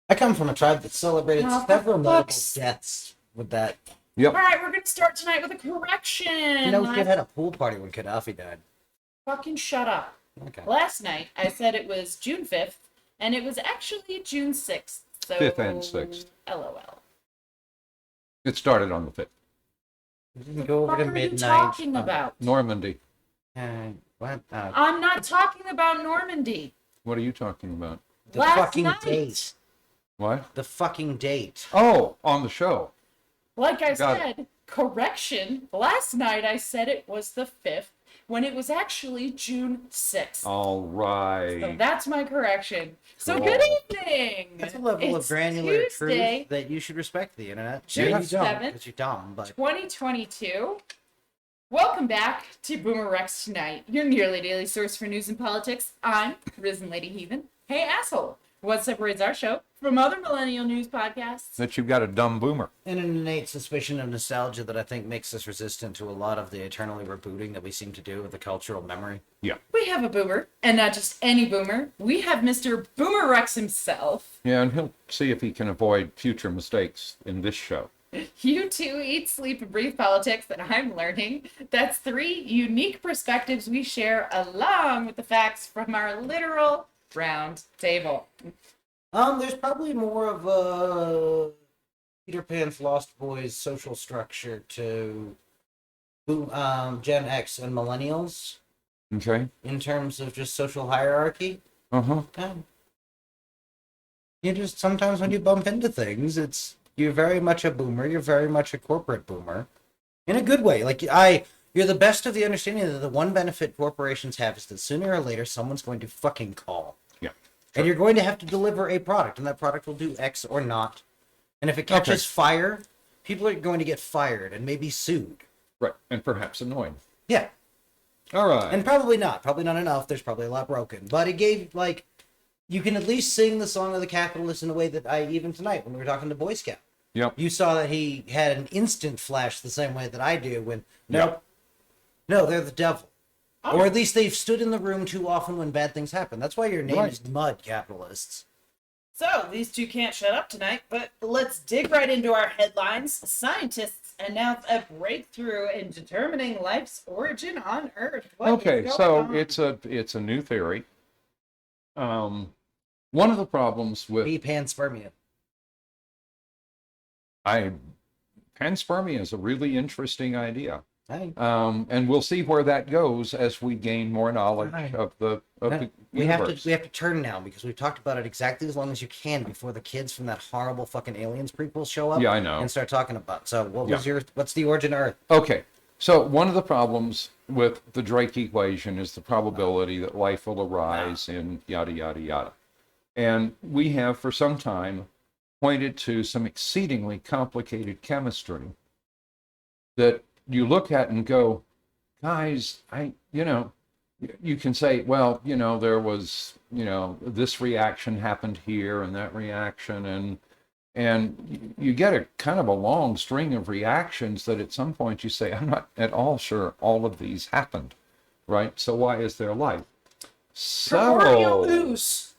I come from a tribe that celebrated Oh, for several notable fuck's- deaths with that. Yep. All right, we're going to start tonight with a correction. No kid had a pool party when Gaddafi died. Fucking shut up. Okay. Last night, I said it was June 5th, and it was actually June 6th. So 5th and 6th. LOL. It started on the 5th. We didn't go over What to are you midnight. talking about? Normandy. What? I'm not talking about Normandy. What are you talking about? The Last fucking night. date. What? The fucking date. Oh, on the show. Like I Got said, correction. Last night I said it was the 5th, when it was actually June 6th. All right. So that's my correction. So Cool. good evening. That's a level of It's granular Tuesday, truth that you should respect the internet. June Maybe you don't, 7th. because you're dumb, but 2022. Welcome back to BoomerRexTonight, your nearly daily source for news and politics. I'm RisenLadyHeathen. Hey, asshole. What separates our show from other millennial news podcasts? That you've got a dumb boomer. and an innate suspicion of nostalgia that I think makes us resistant to a lot of the eternally rebooting that we seem to do with the cultural memory. Yeah. We have a boomer, and not just any boomer. We have Mr. BoomerRex himself. Yeah, and he'll see if he can avoid future mistakes in this show. You two eat, sleep, and breathe politics that I'm learning. That's 3 unique perspectives we share along with the facts from our literal round table. There's probably more of a Peter Pan's Lost Boys social structure to Gen X and Millennials Okay? in terms of just social hierarchy. Uh-huh. You just sometimes when you bump into things, you're very much a boomer. You're very much a corporate boomer, in a good way. You're the best of the understanding that the one benefit corporations have is that sooner or later someone's going to fucking call. Yeah. And you're going to have to deliver a product, and that product will do X or not. And if it catches fire, people are going to get fired and maybe sued. Right. And perhaps annoying. Yeah. All right. And probably not enough. There's probably a lot broken. But it gave, you can at least sing the song of the capitalist in a way that even tonight when we were talking to Boy Scout. Yep. You saw that he had an instant flash the same way that I do when, Yep. no, they're the devil. Oh. Or at least they've stood in the room too often when bad things happen. That's why your name Right. is Mud, capitalists. So, these two can't shut up tonight, but let's dig right into our headlines. Scientists announce a breakthrough in determining life's origin on Earth. What is Okay, going so on? it's a new theory. One of the problems with Be panspermia. panspermia is a really interesting idea. Hey. And we'll see where that goes as we gain more knowledge Right. of the We have universe. to turn now because we've talked about it exactly as long as you can before the kids from that horrible fucking Aliens prequel show up. Yeah, I know. And start talking about. So Yeah. what's the origin of Earth? Okay, so one of the problems with the Drake equation is the probability that life will arise in yada, yada, yada. And we have for some time pointed to some exceedingly complicated chemistry that you look at and go, guys, you can say, well, there was, this reaction happened here and that reaction, and you get a kind of a long string of reactions that at some point you say, I'm not at all sure all of these happened, right? So why is there life? Primordial So, ooze.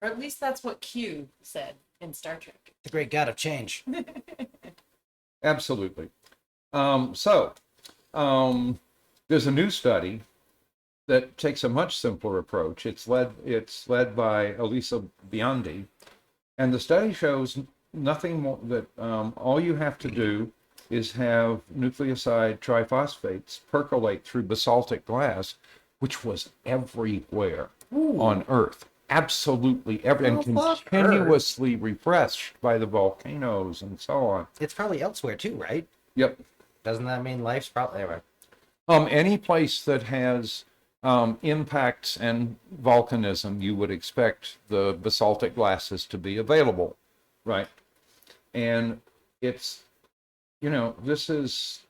Or at least that's what Q said in Star Trek. The great god of change. absolutely. There's a new study that takes a much simpler approach. It's led by Elisa Biondi, and the study shows nothing more that all you have to do is have nucleoside triphosphates percolate through basaltic glass, which was everywhere on Earth. Absolutely and Well, fuck continuously refreshed by the volcanoes and so on. It's probably elsewhere too, right? Yep. Doesn't that mean life's probably anyway? Any place that has impacts and volcanism, you would expect the basaltic glasses to be available, right? And it's, this is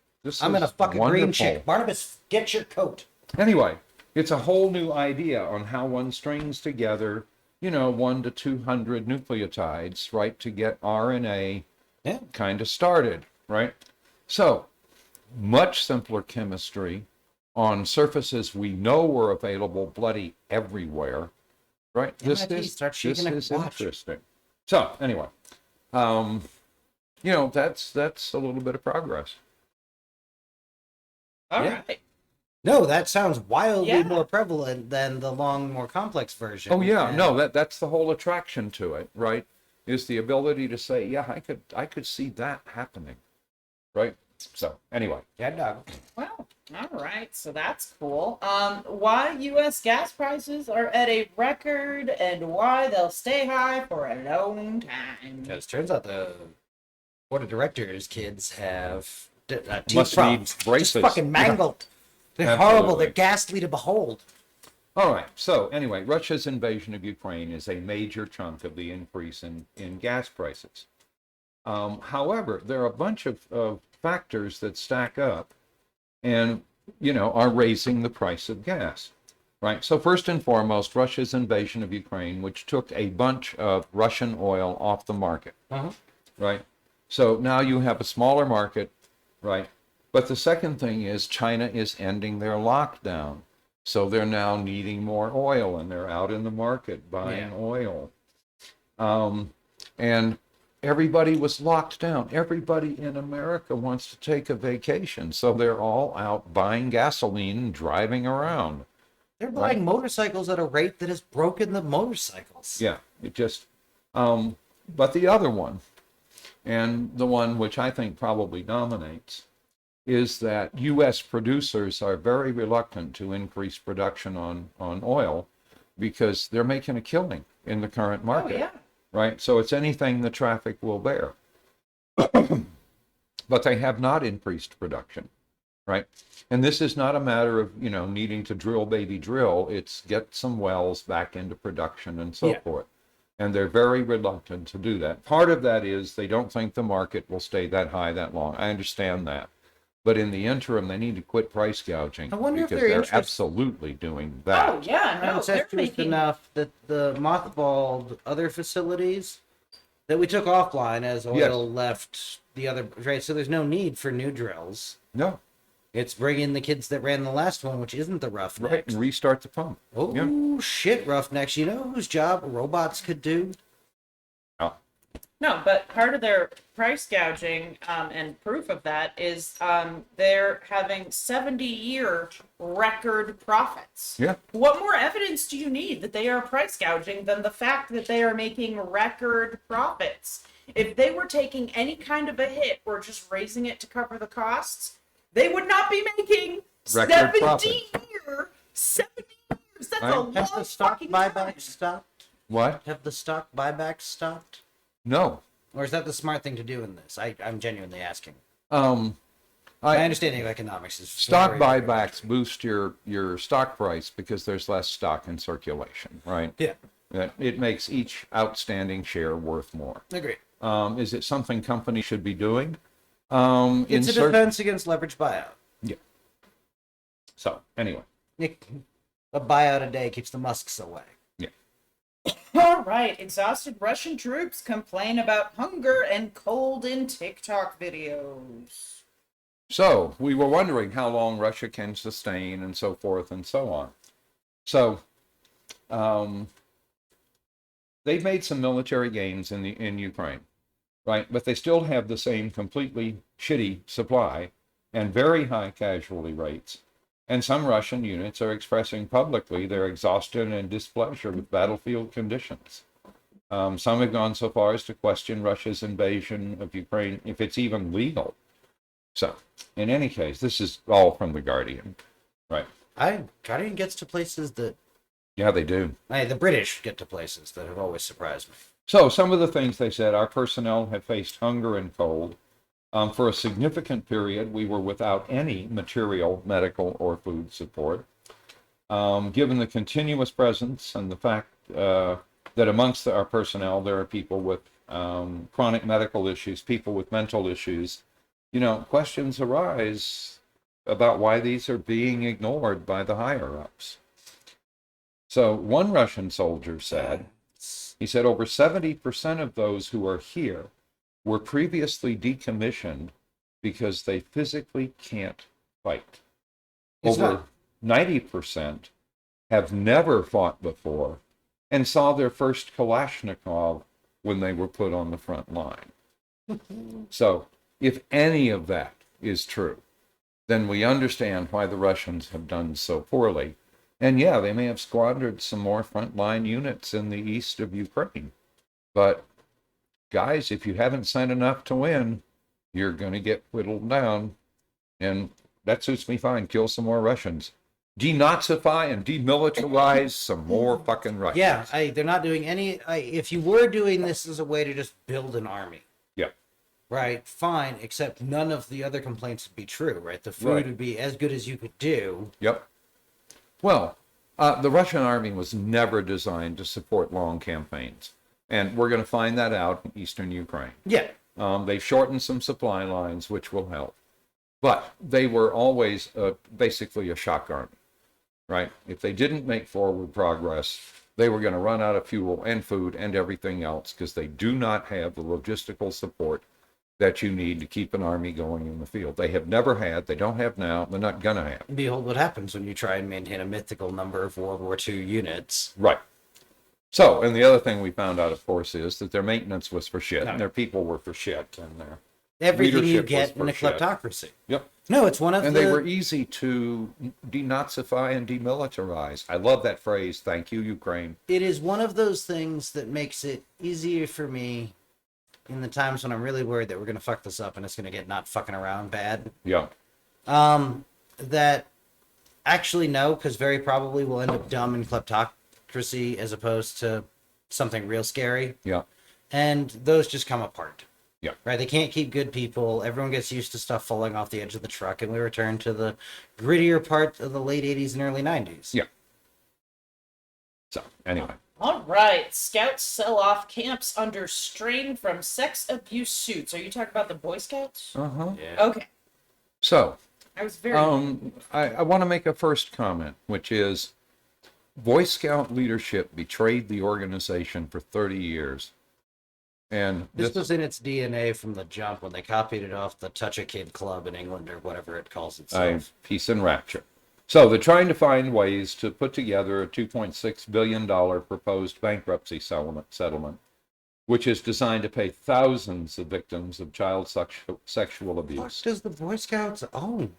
I'm in a fucking wonderful. green chick. Barnabas, get your coat. Anyway, it's a whole new idea on how one strings together, 1 to 200 nucleotides, right, to get RNA Yeah. kind of started, right? So, much simpler chemistry on surfaces we know were available bloody everywhere, right? MIT, start shaking this is a watch. interesting. So anyway, that's a little bit of progress. All Yeah. right. No, that sounds wildly Yeah. more prevalent than the long, more complex version. Oh yeah, And- no, that's the whole attraction to it, right? Is the ability to say, yeah, I could see that happening, right? So anyway, Yeah, dog. Well, all right. So that's cool. Why U.S. gas prices are at a record and why they'll stay high for a long time. Because turns out the board of directors kids have teeth Must problems. need braces. Just fucking mangled. They're Absolutely. horrible. They're ghastly to behold. all right. So anyway, Russia's invasion of Ukraine is a major chunk of the increase in gas prices. However, there are a bunch of factors that stack up and, are raising the price of gas, right? So first and foremost, Russia's invasion of Ukraine, which took a bunch of Russian oil off the market, right? So now you have a smaller market, right? But the second thing is China is ending their lockdown. So they're now needing more oil and they're out in the market buying oil. And everybody was locked down. Everybody in America wants to take a vacation. So they're all out buying gasoline and driving around. They're buying motorcycles at a rate that has broken the motorcycles. Yeah, it just, but the other one, and the one which I think probably dominates, is that U.S. producers are very reluctant to increase production on oil because they're making a killing in the current market. Oh, yeah. Right? So it's anything the traffic will bear. But they have not increased production, right? And this is not a matter of, needing to drill, baby, drill. It's get some wells back into production and so forth. And they're very reluctant to do that. Part of that is they don't think the market will stay that high that long. I understand that. But in the interim, they need to quit price gouging I wonder if because they're they're interested- absolutely doing that. Oh, yeah. No, It's they're incestuous making... enough that the mothballed other facilities that we took offline as oil left the other, right? So there's no need for new drills. No, It's bringing the kids that ran the last one, which isn't the Roughnecks. right, and restart the pump. Oh, Yeah. shit, Roughnecks. You know whose job robots could do? Oh, No, but part of their price gouging and proof of that is they're having 70-year record profits. yeah. What more evidence do you need that they are price gouging than the fact that they are making record profits? If they were taking any kind of a hit or just raising it to cover the costs, they would not be making Record 70 profit. years. 70 years. That's Right. a Have the long stock fucking time. buybacks stopped? What? Have the stock buybacks stopped? No. Or is that the smart thing to do in this? I'm genuinely asking. My My understanding of economics is stock very buybacks boost your stock price because there's less stock in circulation, right? Yeah, That it makes each outstanding share worth more. agree. Is it something companies should be doing? It's a cer- defense against leverage buyout. Yeah. So anyway, A buyout a day keeps the musks away. All right, exhausted Russian troops complain about hunger and cold in TikTok videos. so we were wondering how long Russia can sustain and so forth and so on. So they've made some military gains in Ukraine, right? But they still have the same completely shitty supply and very high casualty rates. And some Russian units are expressing publicly their exhaustion and displeasure with battlefield conditions. Some have gone so far as to question Russia's invasion of Ukraine, if it's even legal. So, in any case, this is all from The Guardian, right? Guardian gets to places that Yeah, they do. the British get to places that have always surprised me. So, some of the things they said, our personnel have faced hunger and cold. For a significant period, we were without any material, medical, or food support. Given the continuous presence and the fact that amongst our personnel, there are people with chronic medical issues, people with mental issues, questions arise about why these are being ignored by the higher-ups. So one Russian soldier said, over 70% of those who are here were previously decommissioned because they physically can't fight. It's Over 90% have never fought before and saw their first Kalashnikov when they were put on the front line. So if any of that is true, then we understand why the Russians have done so poorly. And yeah, they may have squandered some more frontline units in the east of Ukraine. But guys, if you haven't sent enough to win, you're going to get whittled down. And that suits me fine. Kill some more Russians. Denazify and demilitarize some more fucking Russians. Yeah, they're not doing any. If you were doing this as a way to just build an army, Yeah. right, fine, except none of the other complaints would be true, right? The food Right. would be as good as you could do. Yep. Well, the Russian army was never designed to support long campaigns. And we're going to find that out in eastern Ukraine. Yeah. They've shortened some supply lines, which will help. But they were always basically a shock army, right? If they didn't make forward progress, they were going to run out of fuel and food and everything else because they do not have the logistical support that you need to keep an army going in the field. They have never had, they don't have now, they're not going to have. Behold what happens when you try and maintain a mythical number of World War II units. Right. So, and the other thing we found out, of course, is that their maintenance was for shit, and their people were for shit, and their Everything you leadership get was in a for shit. kleptocracy. Yep. No, it's one of And the... they were easy to denazify and demilitarize. I love that phrase. Thank you, Ukraine. It is one of those things that makes it easier for me in the times when I'm really worried that we're going to fuck this up and it's going to get not fucking around bad. Yeah. That actually no, because very probably we'll end up dumb in kleptocracy as opposed to something real scary. Yeah. And those just come apart. Yeah. Right? They can't keep good people. Everyone gets used to stuff falling off the edge of the truck, and we return to the grittier part of the late 80s and early 90s. Yeah. So, anyway. All right. Scouts sell off camps under strain from sex abuse suits. Are you talking about the Boy Scouts? Uh-huh. Yeah. Okay. So, I was very... I want to make a first comment, which is Boy Scout leadership betrayed the organization for 30 years. And This was in its DNA from the jump when they copied it off the Touch a Kid Club in England or whatever it calls itself. Peace and rapture. So they're trying to find ways to put together a $2.6 billion proposed bankruptcy settlement, which is designed to pay thousands of victims of child sexual What abuse. does the Boy Scouts own?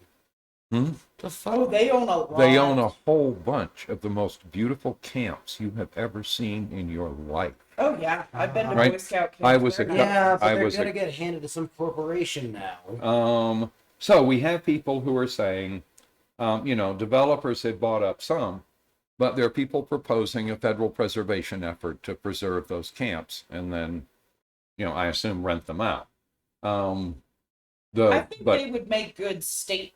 Hmm? The Oh, fuck? they own a lot. They own a whole bunch of the most beautiful camps you have ever seen in your life. Oh, yeah. I've been to Right. Boy Scout camps. I was They're a- nice. Yeah, but I they're was gonna a- get handed to some corporation now. So we have people who are saying, developers have bought up some, but there are people proposing a federal preservation effort to preserve those camps and then, I assume rent them out. I think they would make good state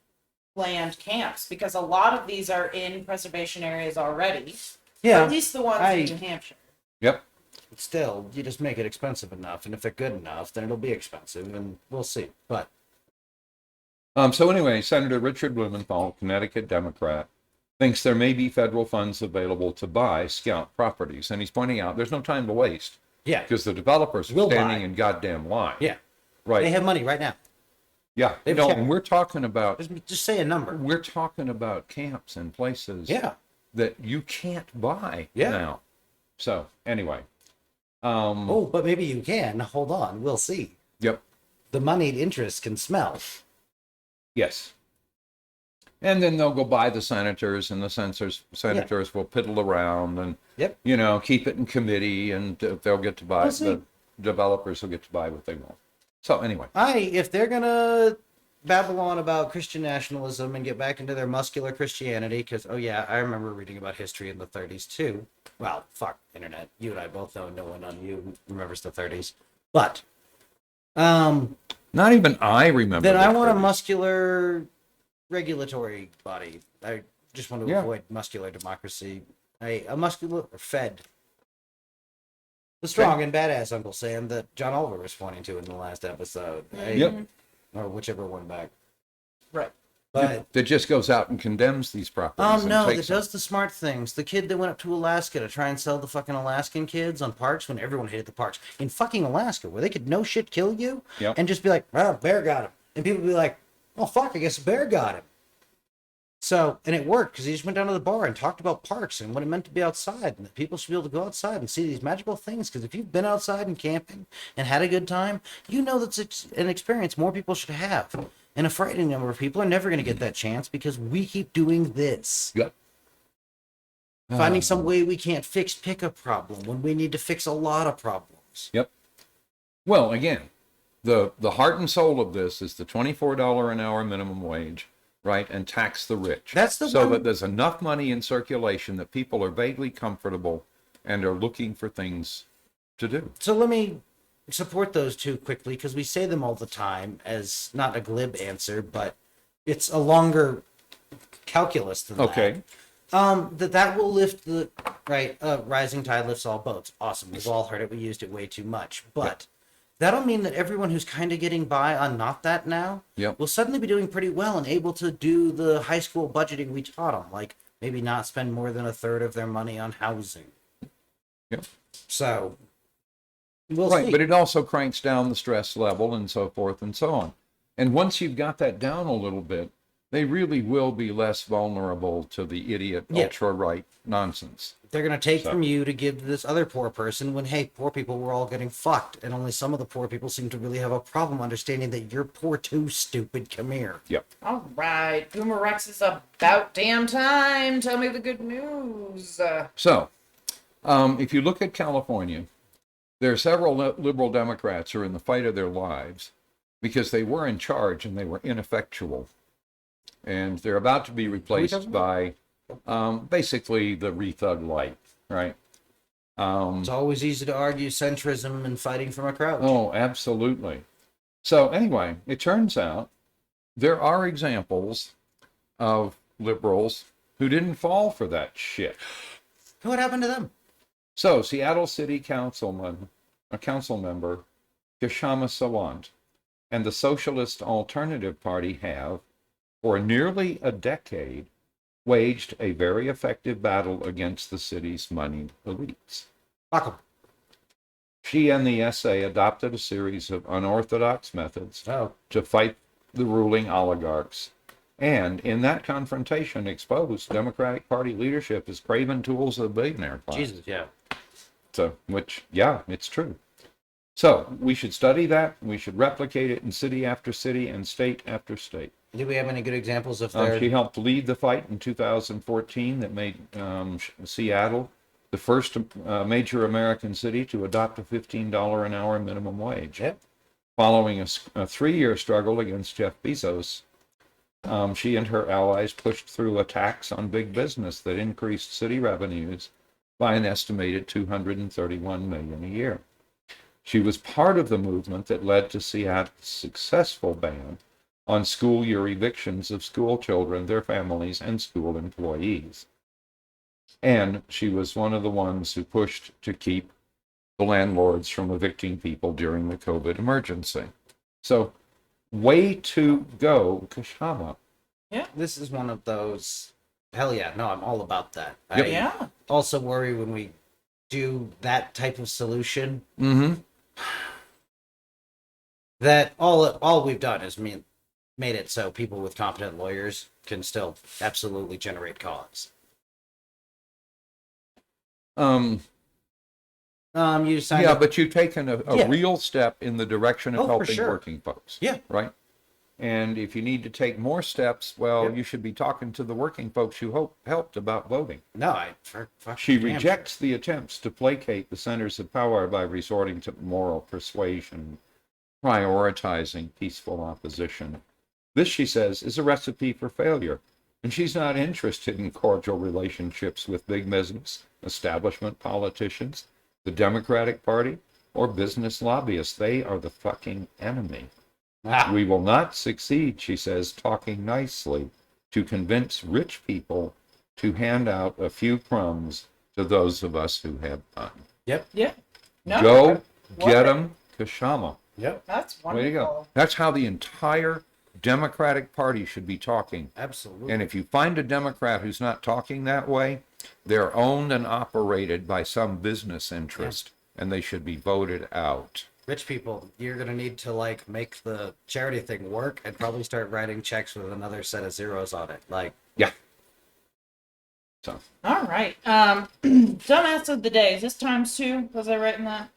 land camps because a lot of these are in preservation areas already. Yeah, At least the ones in New Hampshire. Yep. still, you just make it expensive enough, and if they're good enough, then it'll be expensive, and we'll see. But So anyway, Senator Richard Blumenthal, Connecticut Democrat, thinks there may be federal funds available to buy Scout properties, and he's pointing out there's no time to waste yeah, because the developers are Will standing buy. in goddamn line. yeah, Right. they have money right now. Yeah. They've No, checked. and we're talking about Just say a number. camps and places Yeah, that you can't buy Yeah. now. So anyway. oh, but maybe you can. Hold on, we'll see. Yep. The moneyed interest can smell. Yes. And then they'll go buy the senators, and the senators will piddle around and Yep. keep it in committee, and they'll get to buy We'll see. the developers will get to buy what they want. So anyway, If they're gonna babble on about Christian nationalism and get back into their muscular Christianity, because oh yeah, I remember reading about history in the 30s too. Well, fuck internet. You and I both know no one on you remembers the 30s. But not even I remember. then I the want a 30s. muscular regulatory body. I just want to Yeah. avoid muscular democracy. A muscular Fed. The strong and badass Uncle Sam that John Oliver was pointing to in the last episode. Yep. Or whichever one back. Right. But that just goes out and condemns these properties. and no, that takes them. does the smart things. The kid that went up to Alaska to try and sell the fucking Alaskan kids on parks when everyone hated the parks in fucking Alaska, where they could no shit kill you Yep. and just be like, "Well, bear got him," and people would be like, "Oh fuck, I guess a bear got him." So, and it worked because he just went down to the bar and talked about parks and what it meant to be outside and that people should be able to go outside and see these magical things. Because if you've been outside and camping and had a good time, you know that's an experience more people should have. And a frightening number of people are never going to get that chance because we keep doing this. Yep. Finding some way we can't pick a problem when we need to fix a lot of problems. Yep. Well, again, the heart and soul of this is the $24 an hour minimum wage, right? And tax the rich. That's the so one. that there's enough money in circulation that people are vaguely comfortable and are looking for things to do. So let me support those two quickly because we say them all the time as not a glib answer, but it's a longer calculus than Okay. that. That will lift the rising tide lifts all boats. Awesome. We've all heard it. We used it way too much, but that'll mean that everyone who's kind of getting by on not that now Yep. will suddenly be doing pretty well and able to do the high school budgeting we taught them, like maybe not spend more than a third of their money on housing. Yep. So we'll Right, see. but it also cranks down the stress level and so forth and so on. And once you've got that down a little bit, they really will be less vulnerable to the idiot ultra-right nonsense. They're going to take from you to give to this other poor person when, hey, poor people were all getting fucked. And only some of the poor people seem to really have a problem understanding that you're poor too, stupid. Come here. Yep. All right, Boomer Rex is about damn time. Tell me the good news. So, if you look at California, there are several liberal Democrats who are in the fight of their lives because they were in charge and they were ineffectual. And they're about to be replaced by basically the Rethug light, right? It's always easy to argue centrism and fighting from a crouch. Oh, absolutely. So anyway, it turns out there are examples of liberals who didn't fall for that shit. What happened to them? So Seattle City council member Kshama Sawant and the Socialist Alternative Party have, for nearly a decade, waged a very effective battle against the city's moneyed elites. Fuck 'em. She and the SA adopted a series of unorthodox methods Oh, to fight the ruling oligarchs, and in that confrontation exposed Democratic Party leadership as craven tools of the billionaire class. Jesus, yeah. So, which, yeah, it's true. So we should study that. We should replicate it in city after city and state after state. Do we have any good examples of their... She helped lead the fight in 2014 that made Seattle the first major American city to adopt a $15 an hour minimum wage. Yep. Following a 3-year struggle against Jeff Bezos, she and her allies pushed through a tax on big business that increased city revenues by an estimated $231 million a year. She was part of the movement that led to Seattle's successful ban on school year evictions of school children, their families, and school employees. And she was one of the ones who pushed to keep the landlords from evicting people during the COVID emergency. So, way to go, Kshama. This is one of those... Hell yeah, no, I'm all about that. Yep. Yeah. I also worry when we do that type of solution Mm-hmm. that all we've done is made it so people with competent lawyers can still absolutely generate cause. You signed Yeah, up... but you've taken a Yeah. real step in the direction of Oh, for helping sure. working folks. Yeah. Right? And if you need to take more steps, well, Yep. you should be talking to the working folks you helped about voting. No, She rejects the attempts to placate the centers of power by resorting to moral persuasion, prioritizing peaceful opposition. This, she says, is a recipe for failure. And she's not interested in cordial relationships with big business, establishment politicians, the Democratic Party, or business lobbyists. They are the fucking enemy. We will not succeed, she says, talking nicely to convince rich people to hand out a few crumbs to those of us who have none. Yep. Yeah. No, Go what? get 'em, Kshama. Yep. That's wonderful. Way to go. That's how the entire Democratic Party should be talking. Absolutely. And if you find a Democrat who's not talking that way, they're owned and operated by some business interest, and they should be voted out. rich people, you're gonna need to like make the charity thing work and probably start writing checks with another set of zeros on it. Like, Yeah. So, All right. Dumbass of the day. Is this times two? Was I right in that?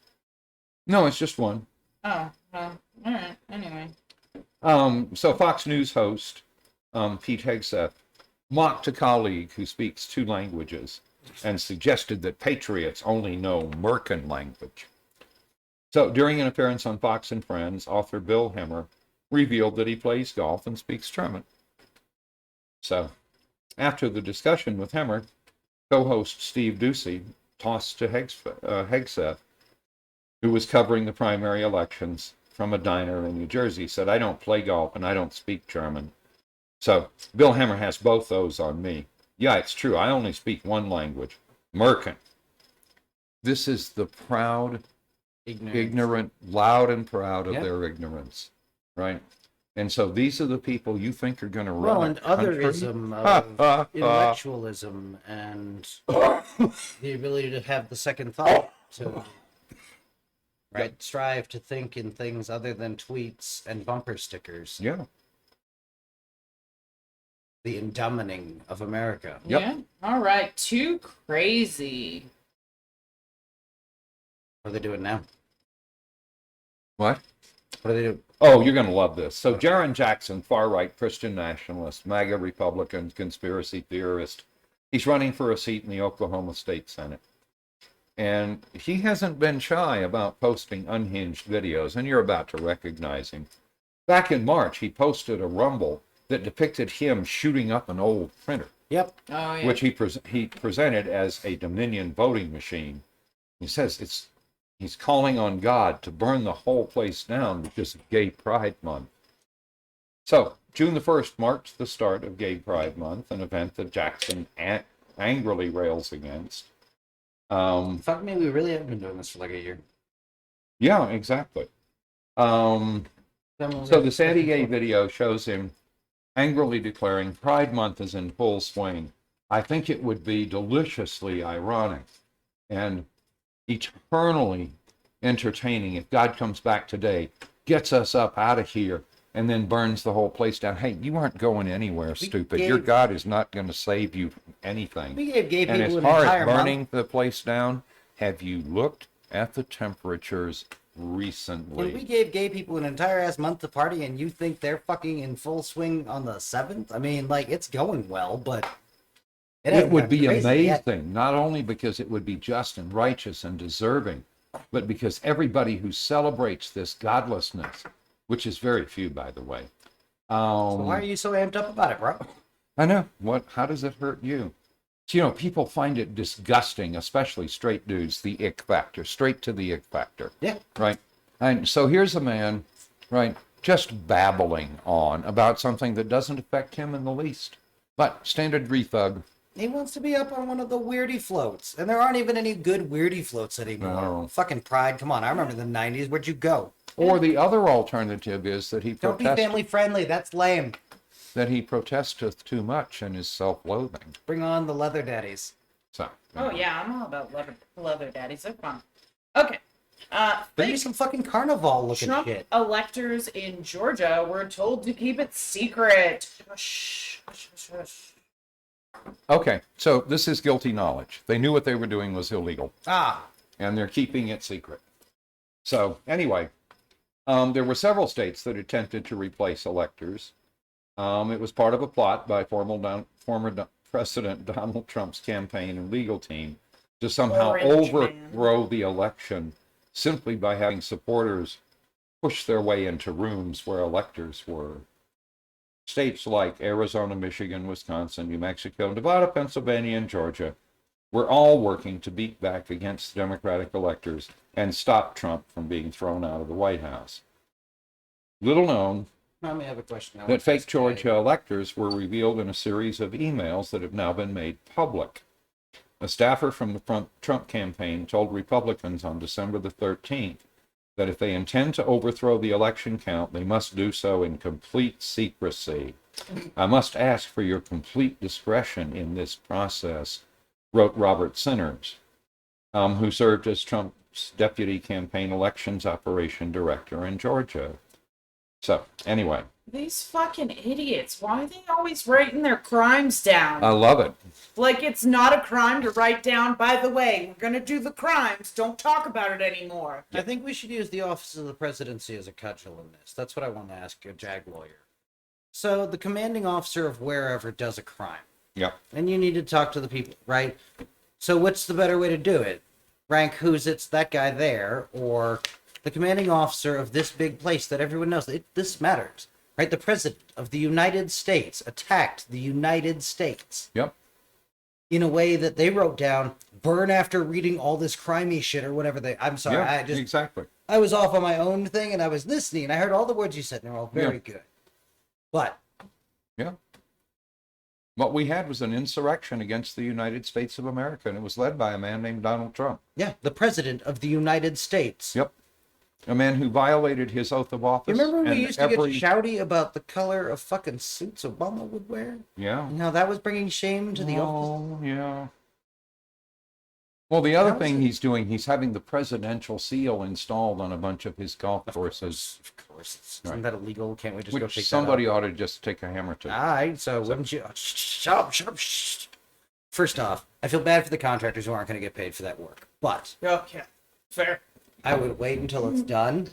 no, it's just one. Oh, well, all right. Anyway. So Fox News host Pete Hegseth mocked a colleague who speaks 2 languages and suggested that patriots only know Merkin language. So during an appearance on Fox and Friends, author Bill Hemmer revealed that he plays golf and speaks German. So after the discussion with Hemmer, co-host Steve Doocy tossed to Hegseth, who was covering the primary elections from a diner in New Jersey, said, "I don't play golf and I don't speak German." So Bill Hemmer has both those on me. Yeah, it's true. I only speak one language, Merkin. This is the proud, ignorant, loud and proud of their ignorance, right? And so these are the people you think are going to run. well, and otherism of intellectualism and the ability to have the second thought, to strive to think in things other than tweets and bumper stickers. Yeah. The endowmening of America. Yep. Yeah. All right. Too crazy. What are they doing now? What? What are they doing? Oh, you're going to love this. So Jaron Jackson, far-right Christian nationalist, MAGA Republican, conspiracy theorist, he's running for a seat in the Oklahoma State Senate. And he hasn't been shy about posting unhinged videos, and you're about to recognize him. Back in March, he posted a Rumble that depicted him shooting up an old printer, Yep. Oh, yeah. which he presented as a Dominion voting machine. He says he's calling on God to burn the whole place down because of Gay Pride Month. So, June the 1st marked the start of Gay Pride Month, an event that Jackson angrily rails against. Fuck me, we really haven't been doing this for like a year. Yeah, exactly. So the Sandy Gay video shows him angrily declaring, "Pride Month is in full swing. I think it would be deliciously ironic and eternally entertaining if God comes back today, gets us up out of here, and then burns the whole place down." Hey, you aren't going anywhere, stupid. Your God is not going to save you from anything. We gave gay And people as an far entire as month. burning the place down, have you looked at the temperatures recently? When we gave gay people an entire ass month to party, and you think they're fucking in full swing on the 7th? I mean, like, it's going well, but It would be crazy yet. amazing, not only because it would be just and righteous and deserving, but because everybody who celebrates this godlessness, which is very few, by the way. So why are you so amped up about it, bro? I know. How does it hurt you? So, people find it disgusting, especially straight dudes, the ick factor, straight to the ick factor. Yeah. Right? And so here's a man, right, just babbling on about something that doesn't affect him in the least. But standard re-thug. He wants to be up on one of the weirdy floats, and there aren't even any good weirdy floats anymore. No. Fucking Pride, come on! I remember the '90s. Where'd you go? Or the other alternative is that he Don't be family friendly. That's lame. protesteth too much and is self-loathing. Bring on the leather daddies. So. Oh, yeah. I'm all about leather daddies. They're fun. Okay. Bring me some fucking carnival looking Trump shit. electors in Georgia were told to keep it secret. Shh. Hush, hush, hush. Okay, so this is guilty knowledge. They knew what they were doing was illegal, and they're keeping it secret. So anyway, there were several states that attempted to replace electors. It was part of a plot by former President Donald Trump's campaign and legal team to somehow Orange overthrow the election simply by having supporters push their way into rooms where electors were. States like Arizona, Michigan, Wisconsin, New Mexico, Nevada, Pennsylvania, and Georgia were all working to beat back against Democratic electors and stop Trump from being thrown out of the White House. Little known I may have a question. that fake Georgia electors were revealed in a series of emails that have now been made public. A staffer from the Trump campaign told Republicans on December the 13th that if they intend to overthrow the election count, they must do so in complete secrecy. "I must ask for your complete discretion in this process," wrote Robert Sinners, who served as Trump Phillips, Deputy Campaign Elections Operation Director in Georgia. So, anyway. These fucking idiots. Why are they always writing their crimes down? I love it. Like it's not a crime to write down, by the way, we're gonna do the crimes, don't talk about it anymore. I think we should use the office of the presidency as a cudgel in this. That's what I want to ask a JAG lawyer. So the commanding officer of wherever does a crime. Yeah. And you need to talk to the people, right? So what's the better way to do it? Rank who's it's that guy there, or the commanding officer of this big place that everyone knows. This matters, right? The president of the United States attacked the United States. Yep. In a way that they wrote down, burn after reading all this crimey shit or whatever I'm sorry, Yeah, exactly. I was off on my own thing and I was listening and I heard all the words you said and they're all very good. But yeah. What we had was an insurrection against the United States of America, and it was led by a man named Donald Trump. yeah, the president of the United States. Yep. A man who violated his oath of office. You remember when we used to every... get shouty about the color of fucking suits Obama would wear? Yeah. And how that was bringing shame to the office? Oh, yeah. Well, the other How is thing it? he's doing, he's having the presidential seal installed on a bunch of his golf courses, Of course. Right. Isn't that illegal? Can't we just go which take somebody that ought to just take a hammer to. All right, so wouldn't you... Shut up, shut up, shh. First off, I feel bad for the contractors who aren't going to get paid for that work. But Okay, fair. I would wait until it's done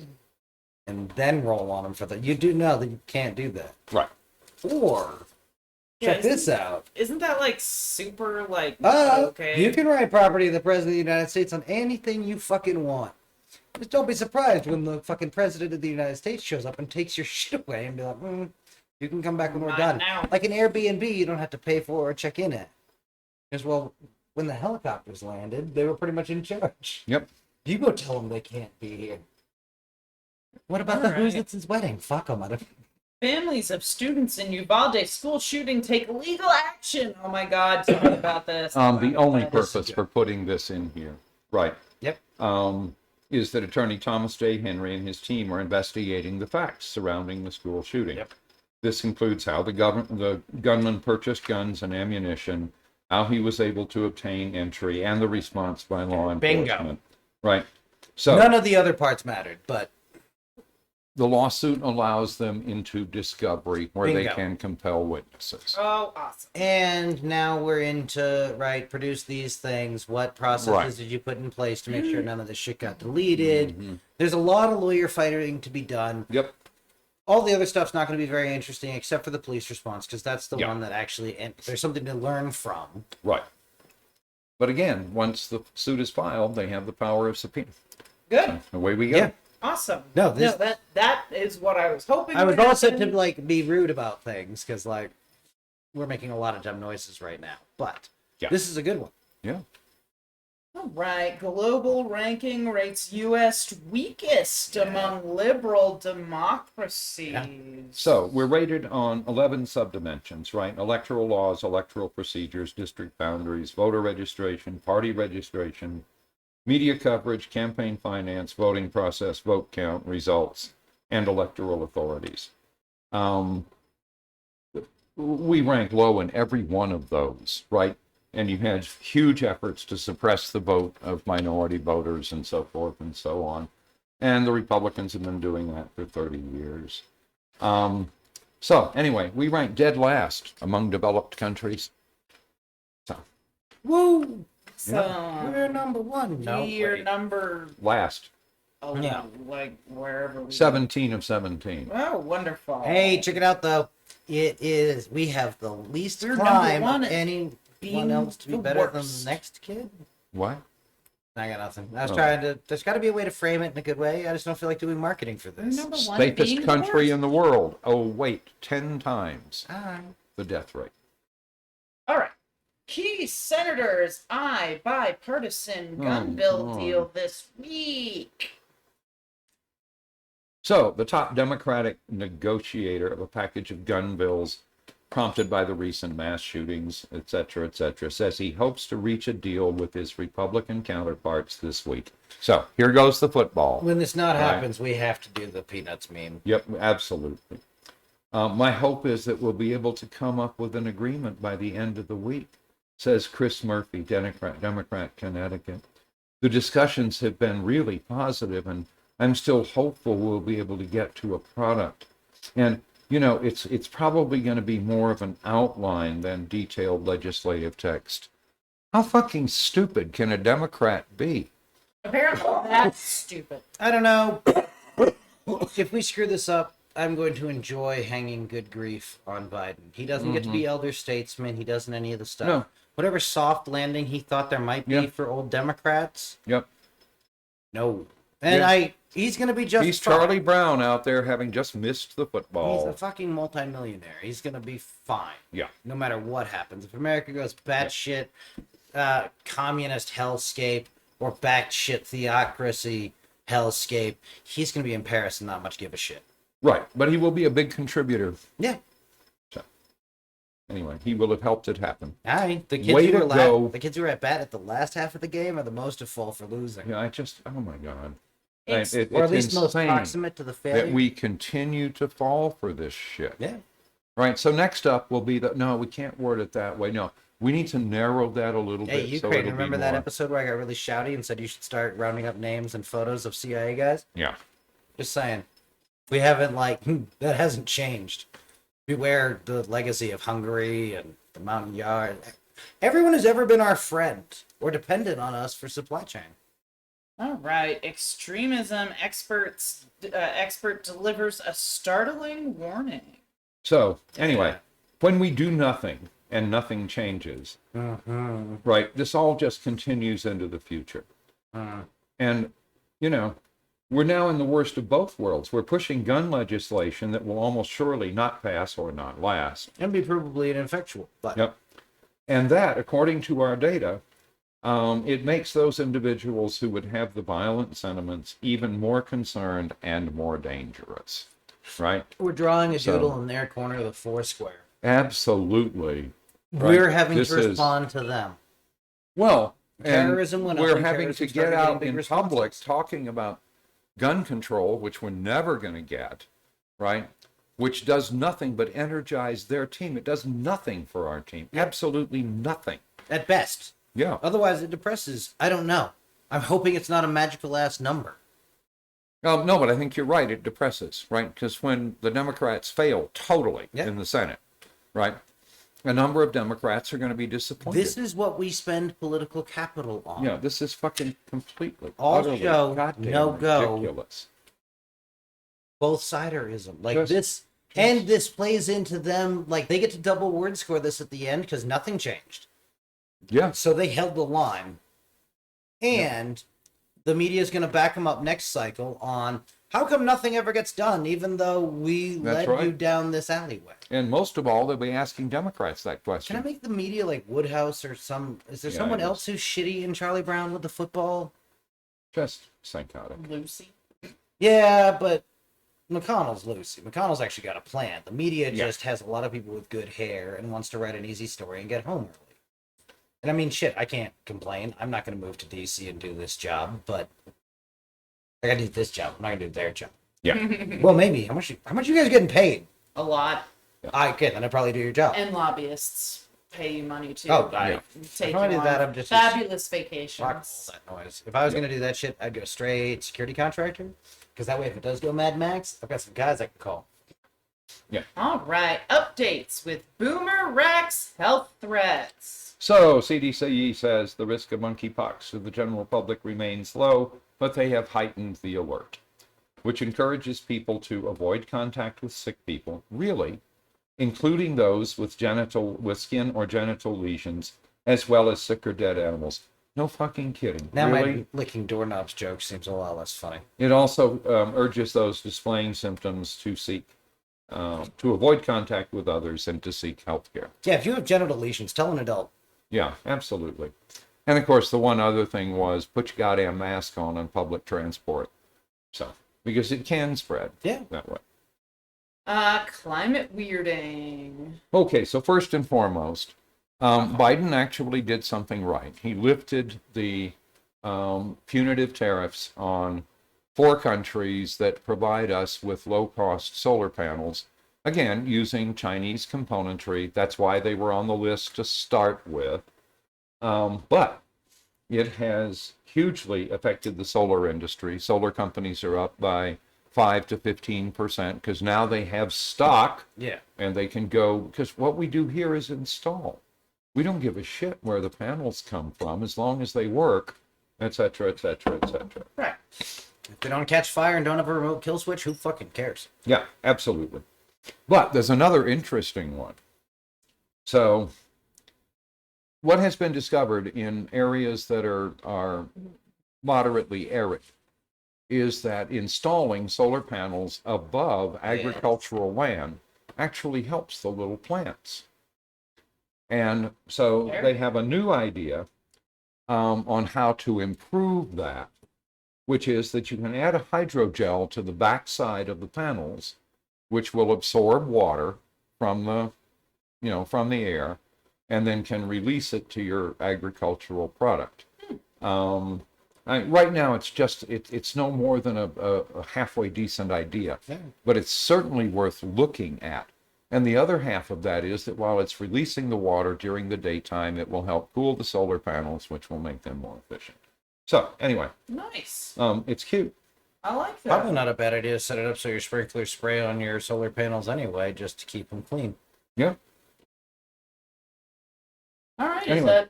and then roll on them for the... You do know that you can't do that. Right. Or... Yeah, Check this out. Isn't that like super like Okay. You can write property of the President of the United States on anything you fucking want. Just don't be surprised when the fucking President of the United States shows up and takes your shit away and be like, you can come back when we're Not done. now. Like an Airbnb you don't have to pay for or check in at. Because, well, when the helicopters landed, they were pretty much in charge. Yep. You go tell them they can't be here. What about the All right. Who's It's His Wedding? Fuck them. Families of students in Uvalde school shooting take legal action. Oh my God, tell me about this. The only This is purpose good. for putting this in here, right, Yep. is that Attorney Thomas J. Henry and his team are investigating the facts surrounding the school shooting. Yep. This includes how the gunman purchased guns and ammunition, how he was able to obtain entry, and the response by law Bingo. enforcement. Right. So None of the other parts mattered, but the lawsuit allows them into discovery where they Bingo. can compel witnesses. Oh, awesome. and now we're into produce these things. What processes Right. did you put in place to make sure none of this shit got deleted? There's a lot of lawyer fighting to be done. Yep. All the other stuff's not going to be very interesting except for the police response because that's the Yeah. one that actually there's something to learn from. Right. But again, once the suit is filed, they have the power of subpoena. Good. Away we go. Yeah. Awesome. No, this- that is what I was hoping. I was would also happen. to be rude about things because we're making a lot of dumb noises right now, but Yeah. this is a good one. Yeah. All right. Global ranking rates U.S. weakest among liberal democracies. So we're rated on 11 subdimensions, right? Electoral laws, electoral procedures, district boundaries, voter registration, party registration, media coverage, campaign finance, voting process, vote count, results, and electoral authorities. We rank low in every one of those, right? And you had huge efforts to suppress the vote of minority voters and so forth and so on. And the Republicans have been doing that for 30 years. So anyway, we rank dead last among developed countries. So Woo! So We're number one. No, we're wait. number last, Yeah. like wherever we 17 of 17. Oh, wonderful. Hey, check it out though. We have the least We're crime number one of at anyone being else to be the better than worst. the next kid. What? I got nothing. I was Oh. trying to. There's got to be a way to frame it in a good way. I just don't feel like doing marketing for We're this. number one at being Safest the country worst. in the world. Oh, wait, 10 times Alright. the death rate. All right. Key senators, bipartisan gun bill God. deal this week. So, the top Democratic negotiator of a package of gun bills prompted by the recent mass shootings, etc., says he hopes to reach a deal with his Republican counterparts this week. So, here goes the football. When this not Right. happens, we have to do the Peanuts meme. Yep, absolutely. My hope is that we'll be able to come up with an agreement by the end of the week, says Chris Murphy, Democrat, Connecticut. the discussions have been really positive, and I'm still hopeful we'll be able to get to a product. And, it's probably going to be more of an outline than detailed legislative text. How fucking stupid can a Democrat be? Apparently, that's stupid. I don't know. If we screw this up, I'm going to enjoy hanging good grief on Biden. He doesn't get to be elder statesman. He doesn't any of the stuff. No. Whatever soft landing he thought there might be for old Democrats. Yep. No. And he's going to be just He's fine. Charlie Brown out there having just missed the He's football. a fucking multimillionaire. He's going to be fine. Yeah. No matter what happens. If America goes batshit, communist hellscape, or batshit theocracy hellscape, he's going to be in Paris and not much give a shit. Right. But he will be a big contributor. Yeah. So, anyway, he will have helped it happen. The kids, Way who to were go. the kids who were at bat at the last half of the game are the most to fall for losing. Yeah, oh my God. Or at It's least most insane proximate to the failure. that we continue to fall for this shit. Yeah. Right. So next up will be no, we can't word it that way. No, we need to narrow that a little Hey, bit. Ukraine, so it'll remember be that more. episode where I got really shouty and said you should start rounding up names and photos of CIA guys? Yeah. Just saying. We haven't, that hasn't changed. Beware the legacy of Hungary and the Mountain Yard. Everyone who's ever been our friend or dependent on us for supply chain. All right, extremism expert delivers a startling warning. So anyway, when we do nothing and nothing changes, right, this all just continues into the future. And, we're now in the worst of both worlds. We're pushing gun legislation that will almost surely not pass or not last. And be provably ineffectual. But Yep. And that, according to our data, it makes those individuals who would have the violent sentiments even more concerned and more dangerous. Right? we're drawing a So- doodle in their corner of the Foursquare. Absolutely. We're Right. having This to is- respond to them. Well, Terrorism went up we're and having terrorism to started get getting out big in responses. public talking about gun control, which we're never going to get, right? Which does nothing but energize their team. It does nothing for our team. Absolutely nothing. At best. Yeah. Otherwise, it depresses. I don't know. I'm hoping it's not a magical ass number. No, but I think you're right. It depresses, right? Because when the Democrats fail totally Yeah. in the Senate, right? A number of Democrats are going to be disappointed. This is what we spend political capital on. Yeah, this is fucking completely, All utterly, show, goddamn no go. ridiculous. Both siderism. Just- And this plays into them, they get to double word score this at the end because nothing changed. Yeah. So they held the line. And the media is going to back them up next cycle on how come nothing ever gets done, even though we That's led you right. down this alleyway. And most of all, they'll be asking Democrats that question. Can I make the media like Woodhouse or some? Is there Yeah, someone I guess. else who's shitty in Charlie Brown with the football? Just psychotic. Lucy. Yeah, but McConnell's Lucy. McConnell's actually got a plan. The media Yeah. just has a lot of people with good hair and wants to write an easy story and get home early. And I mean, shit, I can't complain. I'm not going to move to DC and do this job, but I got to do this job. I'm not going to do their job. Yeah. Well, maybe. How much you guys getting paid? A lot. Okay, then I probably do your job. And lobbyists pay you money too. Oh, by yeah. taking If I do on that, I'm just- fabulous Fuck vacations. all that noise. If I was going to do that shit, I'd go straight security contractor. Because that way, if it does go Mad Max, I've got some guys I can call. All right, updates with BoomerRex health threats. So, CDC says the risk of monkeypox to the general public remains low, but they have heightened the alert, which encourages people to avoid contact with sick people, really, including those with skin or genital lesions, as well as sick or dead animals. No fucking kidding. Now really? my licking doorknobs joke seems a lot less funny. It also urges those displaying symptoms to to avoid contact with others and to seek health care. Yeah, if you have genital lesions, tell an adult. Yeah, absolutely. And of course, the one other thing was put your goddamn mask on public transport. So, because it can spread Yeah. that way. Climate weirding. Okay, so first and foremost, Biden actually did something right. He lifted the punitive tariffs on 4 countries that provide us with low-cost solar panels, again, using Chinese componentry. That's why they were on the list to start with. But it has hugely affected the solar industry. Solar companies are up by 5 to 15% because now they have stock. Yeah. And they can go, because what we do here is install. We don't give a shit where the panels come from as long as they work, et cetera, et cetera, et cetera. Right. If they don't catch fire and don't have a remote kill switch, who fucking cares? Yeah, absolutely. But there's another interesting one. So, what has been discovered in areas that are moderately arid is that installing solar panels above agricultural land actually helps the little plants. And so they have a new idea on how to improve that, which is that you can add a hydrogel to the backside of the panels, which will absorb water from the air, and then can release it to your agricultural product. Right now, it's no more than a halfway decent idea, but it's certainly worth looking at. And the other half of that is that while it's releasing the water during the daytime, it will help cool the solar panels, which will make them more efficient. So anyway, Nice. it's cute. I like that. Probably not a bad idea to set it up so your sprinklers spray on your solar panels anyway, just to keep them clean. Yeah, All right. Anyway. Is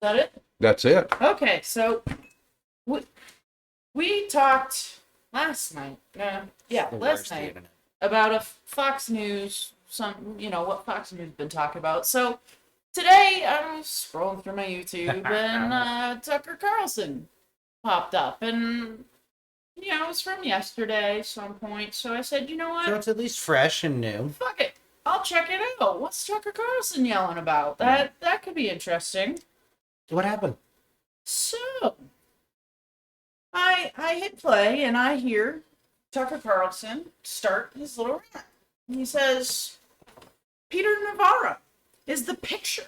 that it? that's it. Okay. So we talked last night. The Last worst night internet. about a Fox News. What Fox News been talking about. So today I was scrolling through my YouTube and Tucker Carlson popped up, and it was from yesterday, some point. So I said, you know what? So it's at least fresh and new. Fuck it. I'll check it out. What's Tucker Carlson yelling about? That could be interesting. What happened? So I hit play and I hear Tucker Carlson start his little rant. He says, Peter Navarro is the picture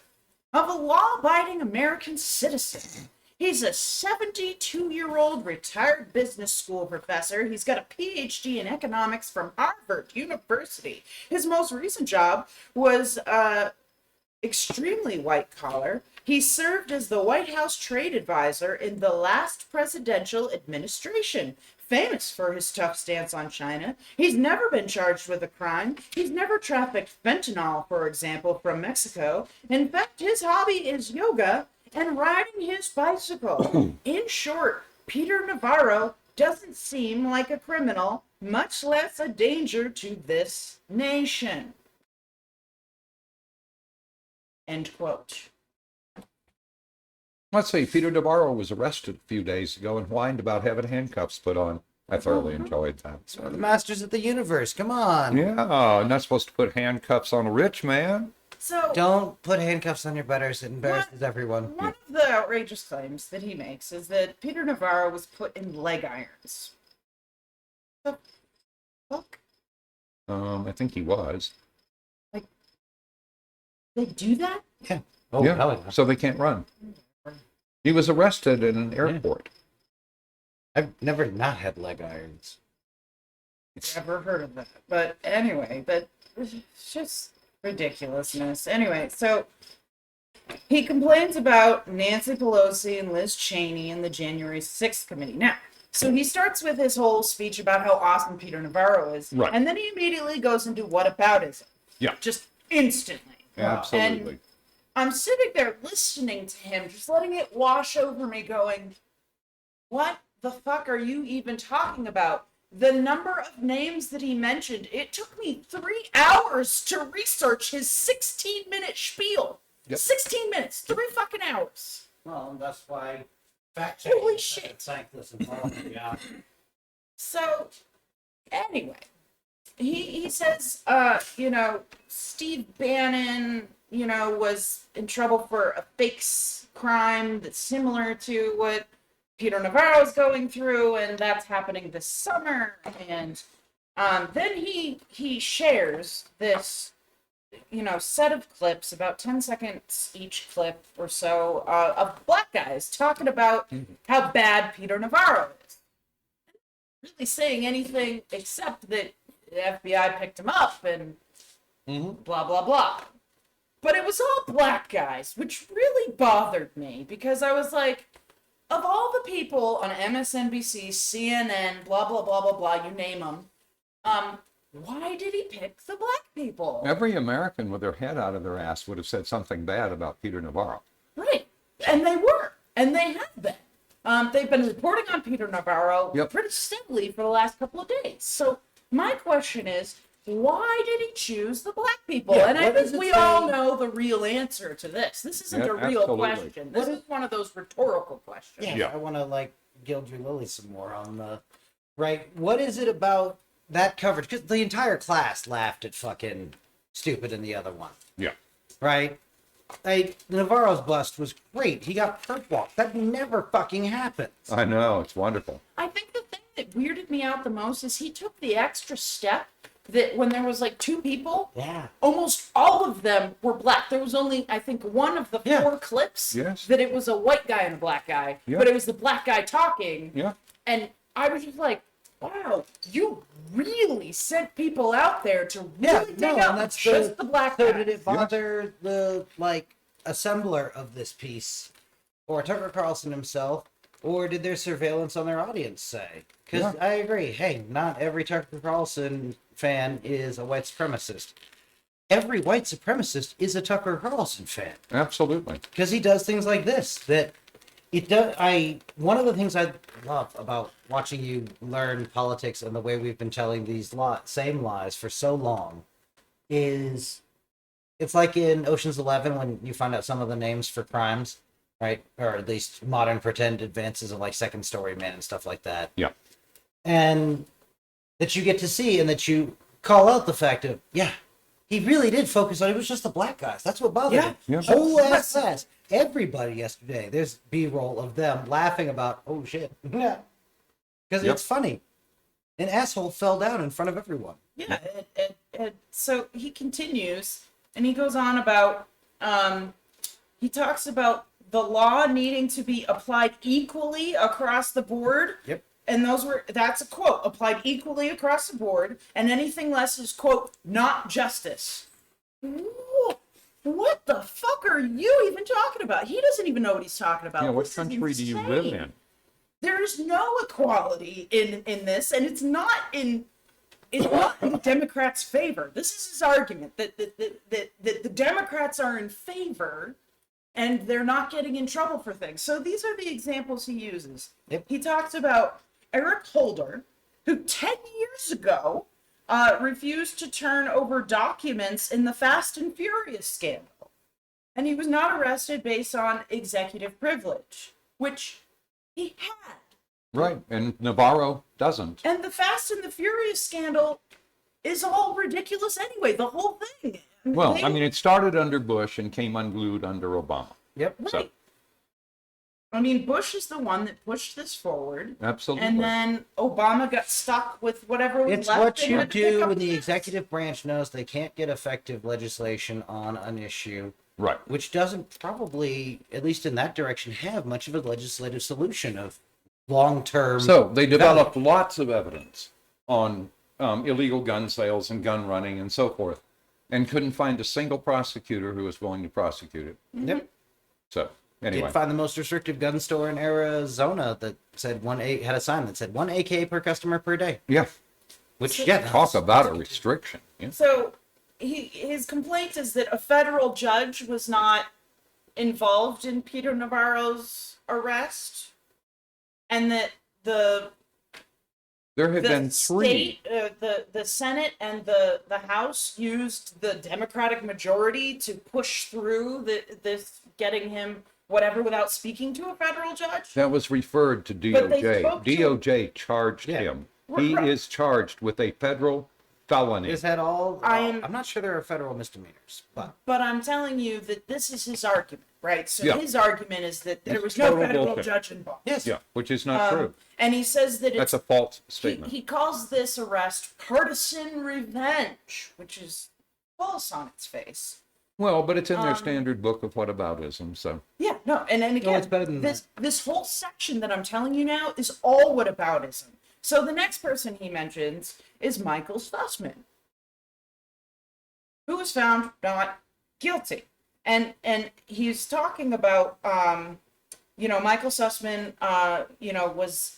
of a law-abiding American citizen. He's a 72-year-old retired business school professor. He's got a PhD in economics from Harvard University. His most recent job was extremely white collar. He served as the White House trade advisor in the last presidential administration, famous for his tough stance on China. He's never been charged with a crime. He's never trafficked fentanyl, for example, from Mexico. In fact, his hobby is yoga and riding his bicycle. In short, Peter Navarro doesn't seem like a criminal, much less a danger to this nation. End quote. Let's see, Peter Navarro was arrested a few days ago and whined about having handcuffs put on. I thoroughly enjoyed that. It's one of the masters of the universe. Come on. Yeah, not supposed to put handcuffs on a rich man. So Don't put handcuffs on your betters. It embarrasses everyone. one of the outrageous claims that he makes is that Peter Navarro was put in leg irons. The fuck? I think he was. They do that? Yeah. Oh, Yeah, hell yeah. so they can't run. He was arrested in an airport. I've never not had leg irons. Never heard of that. But anyway, it's just ridiculousness. Anyway, so he complains about Nancy Pelosi and Liz Cheney and the January 6th committee. Now, so he starts with his whole speech about how awesome Peter Navarro is. Right. And then he immediately goes into whataboutism. Yeah. Just instantly. Absolutely. And I'm sitting there listening to him, just letting it wash over me, going, what the fuck are you even talking about? The number of names that he mentioned, it took me 3 hours to research his 16-minute spiel. Yep. 16 minutes, 3 fucking hours. Well, that's why fact Holy shit. Cyclists involved. Yeah. So, anyway, he says, Steve Bannon, was in trouble for a fake crime that's similar to what Peter Navarro's going through, and that's happening this summer. And then he shares this, set of clips, about 10 seconds each clip or so, of black guys talking about how bad Peter Navarro is. Really saying anything except that the FBI picked him up and blah, blah, blah. But it was all black guys, which really bothered me because I was like, of all the people on MSNBC, CNN, blah, blah, blah, blah, blah, you name them, why did he pick the black people? Every American with their head out of their ass would have said something bad about Peter Navarro. Right. And they were. And they have been. They've been reporting on Peter Navarro pretty steadily for the last couple of days. So my question is, why did he choose the black people? Yeah, and I what does think it we say? all know the real answer to this. This isn't a real absolutely. question. This is one of those rhetorical questions. Yeah, Yeah. I want to like gild your lily some more on the right. What is it about that coverage? Because the entire class laughed at fucking Stupid in the other one, Yeah. right? Navarro's bust was great. He got perp walked. That never fucking happens. I know, it's wonderful. I think the thing that weirded me out the most is he took the extra step that when there was like two people, Yeah. almost all of them were black. There was only, I think, one of the four clips Yes. that it was a white guy and a black guy, Yeah. but it was the black guy talking. Yeah. And I was just like, wow, you really sent people out there to really dig out just the black So guy. did it bother the like assembler of this piece, or Tucker Carlson himself, or did their surveillance on their audience say? Because I agree. Hey, not every Tucker Carlson fan is a white supremacist. Every white supremacist is a Tucker Carlson fan Absolutely. because he does things like this. That it does. One of the things I love about watching you learn politics and the way we've been telling these same lies for so long is it's like in Ocean's 11 when you find out some of the names for crimes, right? Or at least modern pretend advances of like Second Story Man and stuff like that. Yeah. And that you get to see and that you call out the fact of, yeah, he really did focus on it was just the black guys. That's what bothered him. Yeah. Whole ass class. Everybody yesterday, there's B-roll of them laughing about, oh shit. Yeah. Because it's funny. An asshole fell down in front of everyone. Yeah, so he continues, and he goes on about, he talks about the law needing to be applied equally across the board. Yep. And that's a quote, applied equally across the board, and anything less is, quote, not justice. What the fuck are you even talking about? He doesn't even know what he's talking about. Yeah, what This is country do you live insane. in? There is no equality in this, and it's not in the Democrats' favor. This is his argument that the Democrats are in favor, and they're not getting in trouble for things. So these are the examples he uses. Yep. He talks about Eric Holder, who 10 years ago refused to turn over documents in the Fast and Furious scandal, and he was not arrested based on executive privilege, which he had. Right. And Navarro doesn't. And the Fast and the Furious scandal is all ridiculous anyway, the whole thing. Well, I mean, it started under Bush and came unglued under Obama. Yep. Right. So, I mean, Bush is the one that pushed this forward. absolutely. And then Obama got stuck with whatever was It's left. what and you had to pick do up when the next. executive branch knows they can't get effective legislation on an issue, Right. which doesn't probably, at least in that direction, have much of a legislative solution of long-term. So they developed lots of evidence on illegal gun sales and gun running and so forth, and couldn't find a single prosecutor who was willing to prosecute it. Yep. So anyway, Did find the most restrictive gun store in Arizona that said had a sign that said 1 AK per customer per day. yeah, Which talk about a restriction. Yeah. So his complaint is that a federal judge was not involved in Peter Navarro's arrest, and that There have been three. state, the Senate and the House used the Democratic majority to push through this getting him whatever without speaking to a federal judge. That was referred to But they DOJ. spoke to- DOJ charged him. He Right. is charged with a federal felony. Is that all? I'm not sure there are federal misdemeanors, but But I'm telling you that this is his argument, right? So Yeah. his argument is that there It's was no total federal bullshit. judge involved. yes, Yeah, which is not true. And he says that That's it's a false statement. he calls this arrest partisan revenge, which is false on its face. Well, but it's in their standard book of whataboutism, so. Yeah, no, and again, it's better than this whole section that I'm telling you now is all whataboutism. So the next person he mentions is Michael Stussman, who was found not guilty, and he's talking about Michael Sussman, was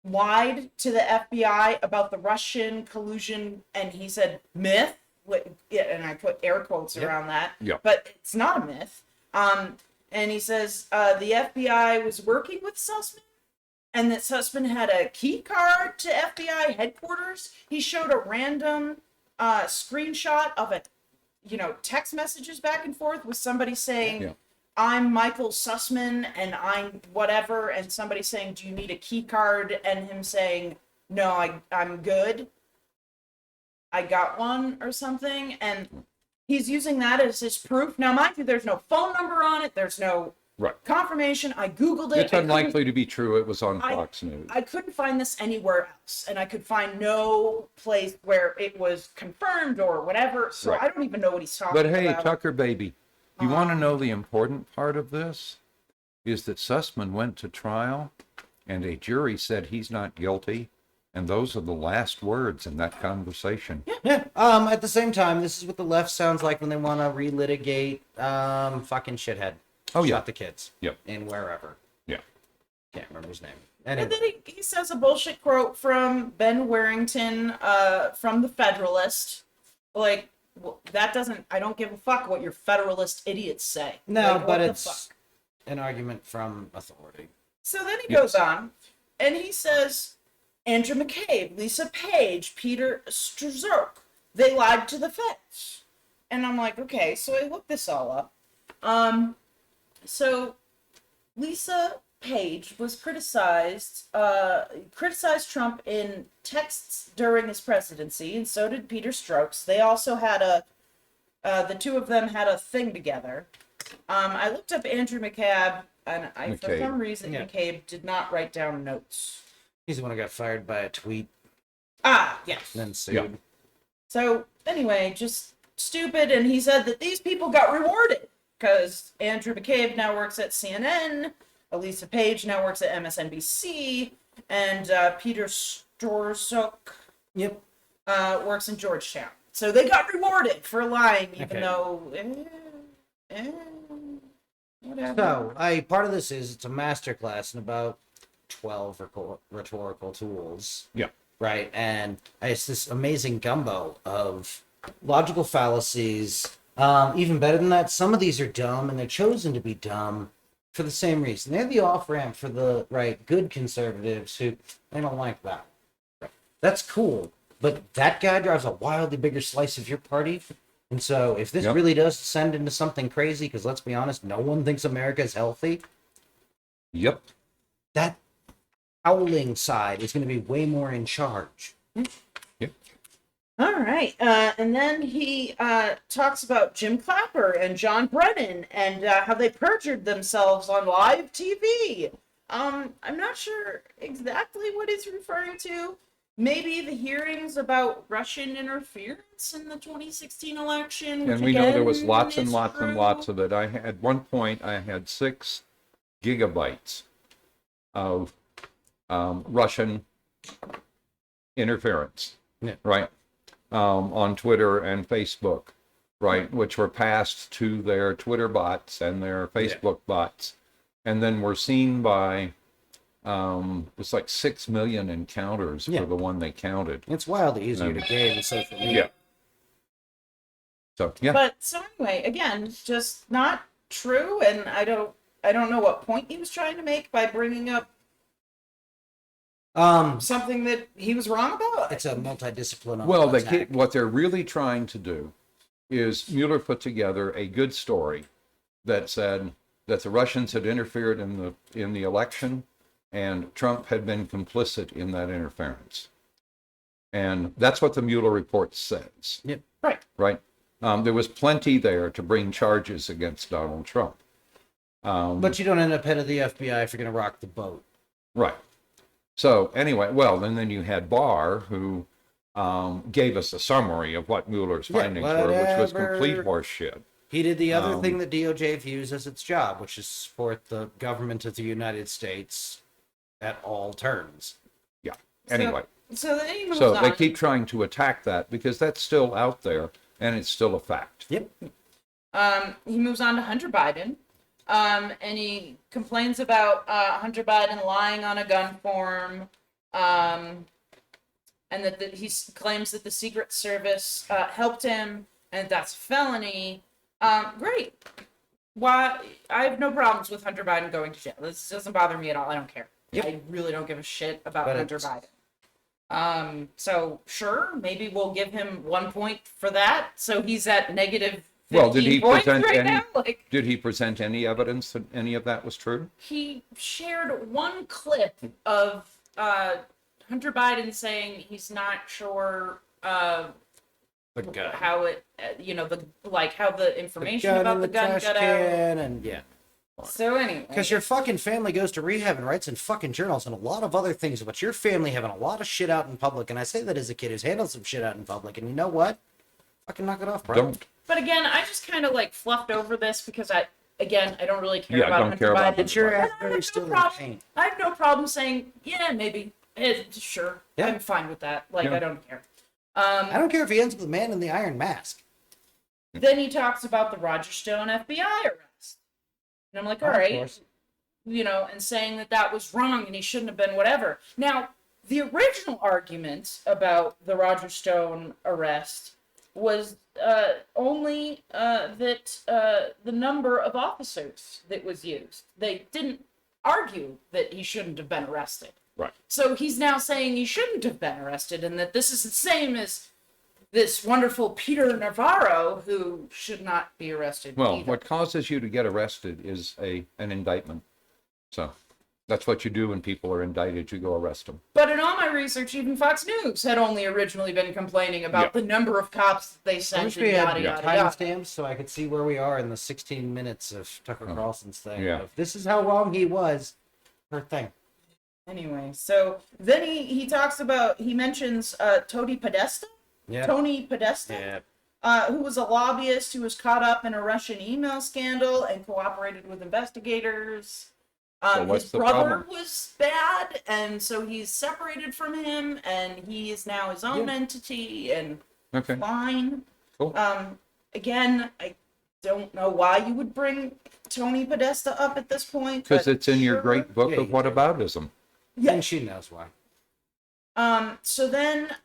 lied to the FBI about the Russian collusion, and he said myth, and I put air quotes around that, but it's not a myth. And he says the FBI was working with Sussman, and that Sussman had a key card to FBI headquarters. He showed a random screenshot of text messages back and forth with somebody saying, I'm Michael Sussman and I'm whatever, and somebody saying, do you need a key card? And him saying, no, I'm good. I got one or something. And he's using that as his proof. Now, mind you, there's no phone number on it. There's no confirmation. I Googled it. It's unlikely to be true. It was on Fox News. I couldn't find this anywhere else. And I could find no place where it was confirmed or whatever. So I don't even know what he's talking about. But hey, Tucker, baby. You want to know the important part of this? Is that Stussman went to trial and a jury said he's not guilty, and those are the last words in that conversation. Yeah. At the same time, this is what the left sounds like when they want to relitigate fucking shithead. Oh, yeah. Shot the kids. Yep. In wherever. Yeah. Can't remember his name. Anyway. And then he says a bullshit quote from Ben Warrington from the Federalist. Like, well, that doesn't, I don't give a fuck what your Federalist idiots say. No, like, but it's an argument from authority. So then he goes on, and he says, Andrew McCabe, Lisa Page, Peter Strzok, they lied to the feds. And I'm like, okay, so I looked this all up. So Lisa Page was criticized Trump in texts during his presidency, and so did Peter Strzok. They also had the two of them had a thing together. I looked up Andrew McCabe, and for some reason McCabe did not write down notes. He's the one who got fired by a tweet. Ah, yes. And then sued. Yeah. So anyway, just stupid, and he said that these people got rewarded because Andrew McCabe now works at CNN. Lisa Page now works at MSNBC, and Peter Strzok works in Georgetown. So they got rewarded for lying, even though whatever. So, part of this is it's a masterclass in about 12 rhetorical tools. Yeah. Right, and it's this amazing gumbo of logical fallacies. Even better than that, some of these are dumb, and they're chosen to be dumb for the same reason. They're the off-ramp for the good conservatives who they don't like that. That's cool, but that guy drives a wildly bigger slice of your party. And so if this really does descend into something crazy, because let's be honest, no one thinks America is healthy. Yep. That howling side is going to be way more in charge. Yep. All right. And then he talks about Jim Clapper and John Brennan and how they perjured themselves on live TV. I'm not sure exactly what he's referring to. Maybe the hearings about Russian interference in the 2016 election. And we know there was lots and lots and lots of it. At one point, I had 6 gigabytes of Russian interference, right? On Twitter and Facebook, right? Which were passed to their Twitter bots and their Facebook bots. And then were seen by, it's like 6 million encounters for the one they counted. It's wildly easier to game in social media. So, But so anyway, again, just not true. And I don't know what point he was trying to make by bringing up something that he was wrong about. It's a multidisciplinary. Well, what they're really trying to do is Mueller put together a good story that said that the Russians had interfered in the election and Trump had been complicit in that interference. And that's what the Mueller report says. Yep. Right. There was plenty there to bring charges against Donald Trump. But you don't end up head of the FBI if you're going to rock the boat. Right. So anyway, and then you had Barr, who gave us a summary of what Mueller's findings were, which was complete horseshit. He did the other thing that DOJ views as its job, which is support the government of the United States at all turns. Yeah. Anyway. So then he moves So on. they keep trying to attack that because that's still out there and it's still a fact. Yep. He moves on to Hunter Biden. And he complains about Hunter Biden lying on a gun form, and that he claims that the Secret Service helped him, and that's a felony. Great. Why? I have no problems with Hunter Biden going to jail. This doesn't bother me at all. I don't care. Yep. I really don't give a shit about Hunter Biden. So sure, maybe we'll give him 1 point for that. So he's at negative 15 Well, did he points present right any? now. Like, Did he present any evidence that any of that was true? he shared one clip of Hunter Biden saying he's not sure The gun. how it, how the information gun about in the gun trash got out. can, and yeah. So anyway, Because your fucking family goes to rehab and writes in fucking journals and a lot of other things about your family having a lot of shit out in public. And I say that as a kid who's handled some shit out in public. And you know what? Fucking knock it off, bro. Don't. but again, I just kind of like fluffed over this because I don't really care Yeah, about don't Hunter care about Biden. But your And I have Asbury no still in problem- pain. I have no problem saying, yeah, maybe. Sure. Yeah. I'm fine with that. Like, Yeah. I don't care. I don't care if he ends up with the man in the iron mask. Then he talks about the Roger Stone FBI arrest. And I'm like, all Of right, course. and saying that was wrong and he shouldn't have been whatever. Now, the original argument about the Roger Stone arrest was only that the number of officers that was used. They didn't argue that he shouldn't have been arrested. Right. So he's now saying he shouldn't have been arrested and that this is the same as this wonderful Peter Navarro who should not be arrested. Well, either. what causes you to get arrested is an indictment. So that's what you do when people are indicted. You go arrest them. But in all my research, even Fox News had only originally been complaining about Yeah. the number of cops that they I sent wish and we had yada, yada, yada. timestamps so I could see where we are in the 16 minutes of Tucker Carlson's thing. Yeah. If this is how wrong he was, her thing. Anyway, so then he talks about, he mentions Tony Podesta? Yeah. Tony Podesta? Who was a lobbyist who was caught up in a Russian email scandal and cooperated with investigators. So what's His the brother problem? was bad, and so he's separated from him, and he is now his own Yeah. entity, and Okay. fine. Cool. Again, I don't know why you would bring Tony Podesta up at this point. Because but it's in your sure. great book Yeah, of you what do. aboutism. Yeah. And she knows why. So then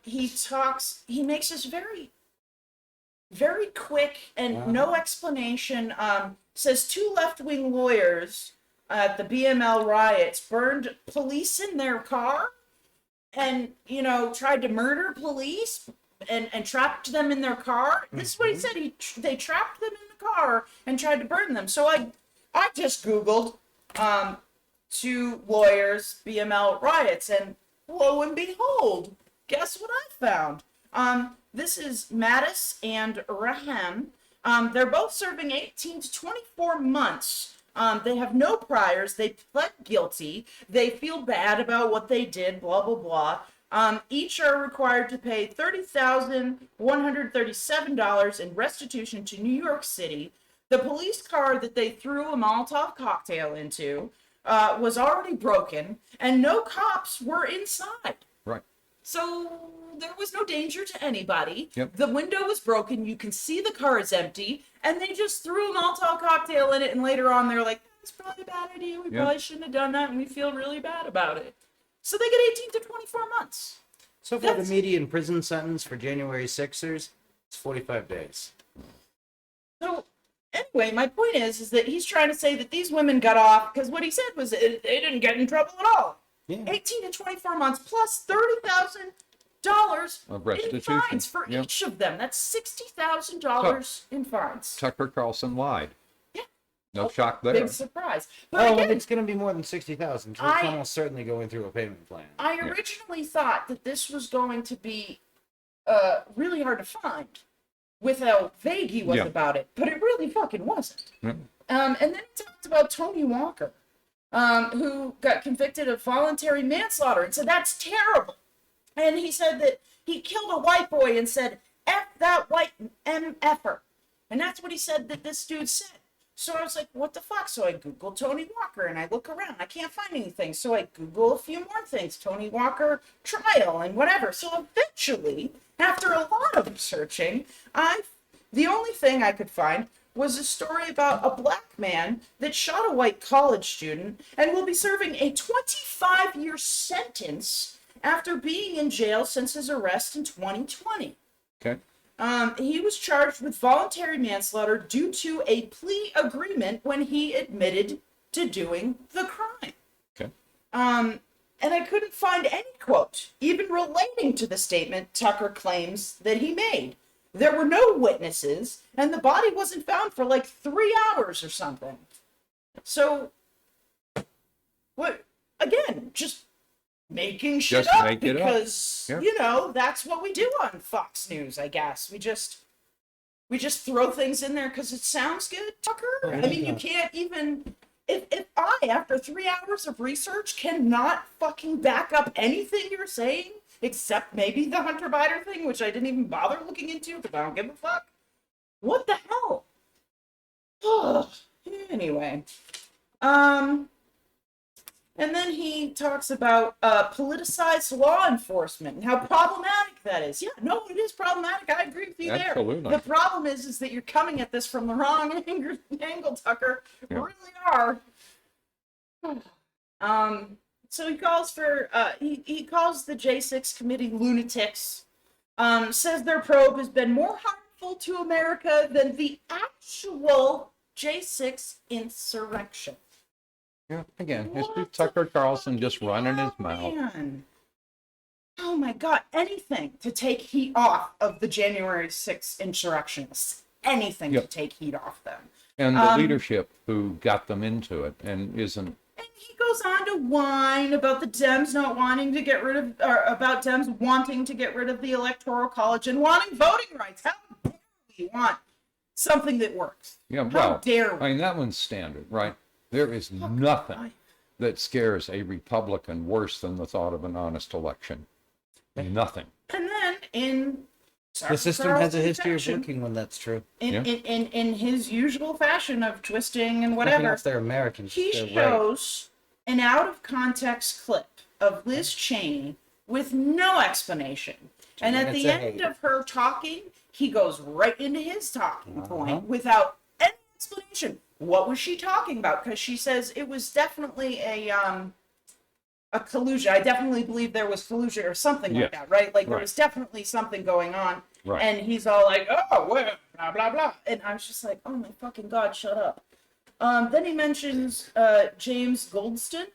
he makes this very, very quick and no explanation. Says 2 left-wing lawyers at the BML riots burned police in their car and, tried to murder police and trapped them in their car. This is what he said. They trapped them in the car and tried to burn them. So I just Googled 2 lawyers BML riots, and lo and behold, guess what I found? This is Mattis and Raham. They're both serving 18 to 24 months. They have no priors. They pled guilty. They feel bad about what they did, blah, blah, blah. Each are required to pay $30,137 in restitution to New York City. The police car that they threw a Molotov cocktail into was already broken, and no cops were inside. Right. So there was no danger to anybody. Yep. The window was broken. You can see the car is empty, and they just threw a Molotov cocktail in it. And later on, they're like, "That's probably a bad idea. We Yep. probably shouldn't have done that, and we feel really bad about it." So they get 18 to 24 months. So far, the That's- median prison sentence for January 6ers is 45 days. So anyway, my point is that he's trying to say that these women got off because what he said was they didn't get in trouble at all. Yeah. 18 to 24 months plus $30,000 Of in restitution. fines for Yep. each of them. That's $60,000 in fines. Tucker Carlson lied. Yeah. No shock there. Big surprise. But Well, again, it's going to be more than 60,000. So it's I- almost certainly going through a payment plan. I originally thought that this was going to be really hard to find with how vague he was Yeah. about it, but it really fucking wasn't. Yeah. And then he talked about Tony Walker, who got convicted of voluntary manslaughter and said, that's terrible. And he said that he killed a white boy and said, F that white MFer. And that's what he said that this dude said. So I was like, what the fuck? So I Googled Tony Walker and I look around. I can't find anything. So I Google a few more things. Tony Walker trial and whatever. So eventually, after a lot of searching, I The only thing I could find was a story about a black man that shot a white college student and will be serving a 25-year sentence after being in jail since his arrest in 2020. Okay. He was charged with voluntary manslaughter due to a plea agreement when he admitted to doing the crime. Okay. And I couldn't find any quote, even relating to the statement Tucker claims that he made. There were no witnesses, and the body wasn't found for like 3 hours or something. So, what? Again, just making shit Just up make it up. because Yeah. you know that's what we do on Fox News. I guess we just throw things in there because it sounds good, Tucker. I mean, you can't even. If I, after 3 hours of research, cannot fucking back up anything you're saying, except maybe the Hunter Biden thing, which I didn't even bother looking into because I don't give a fuck. What the hell? Anyway. And then he talks about politicized law enforcement and how problematic that is. Yeah, no, it is problematic. I agree with you Absolutely. there. The problem is that you're coming at this from the wrong angle, Tucker. Yeah. You really are. So he calls for he calls the J6 committee lunatics. Says their probe has been more harmful to America than the actual J6 insurrection. Yeah. Again, it's What Tucker the Carlson fuck? just running his Yeah, mouth. man. Oh my God! Anything to take heat off of the January 6th insurrectionists. Anything Yep. to take heat off them. And the leadership who got them into it and isn't. And he goes on to whine about the Dems not wanting to get rid of, or about Dems wanting to get rid of the Electoral College and wanting voting rights. How dare we want something that works? Yeah, How well, dare we? I mean, that one's standard, right? There is nothing that scares a Republican worse than the thought of an honest election. Nothing. And then in The system has a history of fashion, working when that's true. in his usual fashion of twisting and Nothing whatever, else, they're Americans. he They're right. shows an out of context clip of Liz Cheney with no explanation. And at minutes the of end hate. of her talking, he goes right into his talking Uh-huh. point without any explanation. What was she talking about? Because she says it was definitely a collusion. I definitely believe there was collusion or something like Yes. that, right? Like there Right. was definitely something going on. Right. And he's all like, oh, well, blah, blah, blah. And I was just like, oh my fucking God, shut up. Then he mentions James Goldston.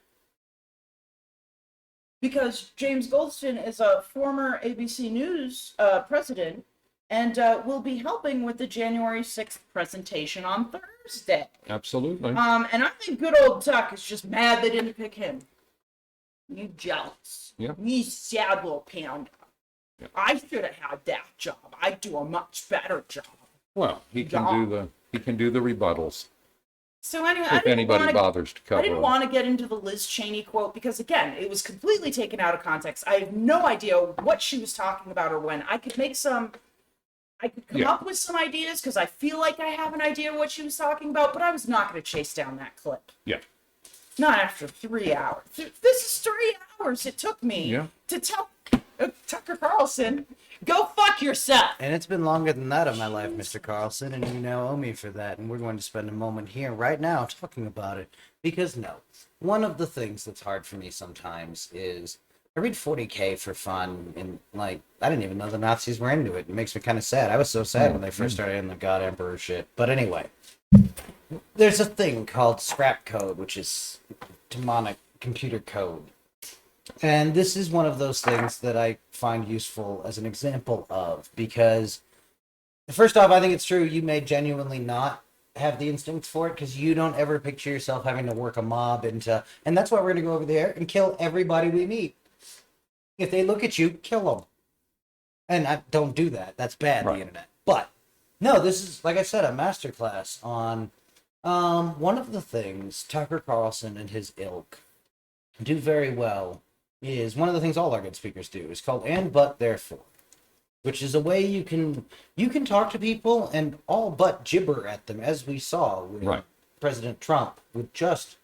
Because James Goldston is a former ABC News president and will be helping with the January 6th presentation on Thursday. Absolutely. And I think good old Tuck is just mad they didn't pick him. You jealous. Yeah. You sad little panda. Yeah. I should have had that job. I'd do a much better job. Well, he can do the rebuttals So anyway, I if didn't anybody wanna- bothers to cover I didn't them. want to get into the Liz Cheney quote because, again, it was completely taken out of context. I have no idea what she was talking about or when. I could come Yeah. up with some ideas because I feel like I have an idea what she was talking about, but I was not going to chase down that clip. Yeah. Not after 3 hours. This is 3 hours it took me Yeah. to tell Tucker Carlson, go fuck yourself. And it's been longer than that in my life, Mr. Carlson, and you now owe me for that. And we're going to spend a moment here right now talking about it. Because, no, one of the things that's hard for me sometimes is I read 40K for fun, and, like, I didn't even know the Nazis were into it. It makes me kind of sad. I was so sad when they first started in the God Emperor shit. But anyway, there's a thing called scrap code, which is demonic computer code. And this is one of those things that I find useful as an example of, because first off, I think it's true you may genuinely not have the instincts for it, because you don't ever picture yourself having to work a mob into, and that's why we're going to go over there and kill everybody we meet. If they look at you, kill them. And I don't do that. That's bad, Right. the internet. But no, this is, like I said, a masterclass on one of the things Tucker Carlson and his ilk do very well is one of the things all our good speakers do. It's called and but therefore, which is a way you can talk to people and all but gibber at them, as we saw with Right. President Trump would just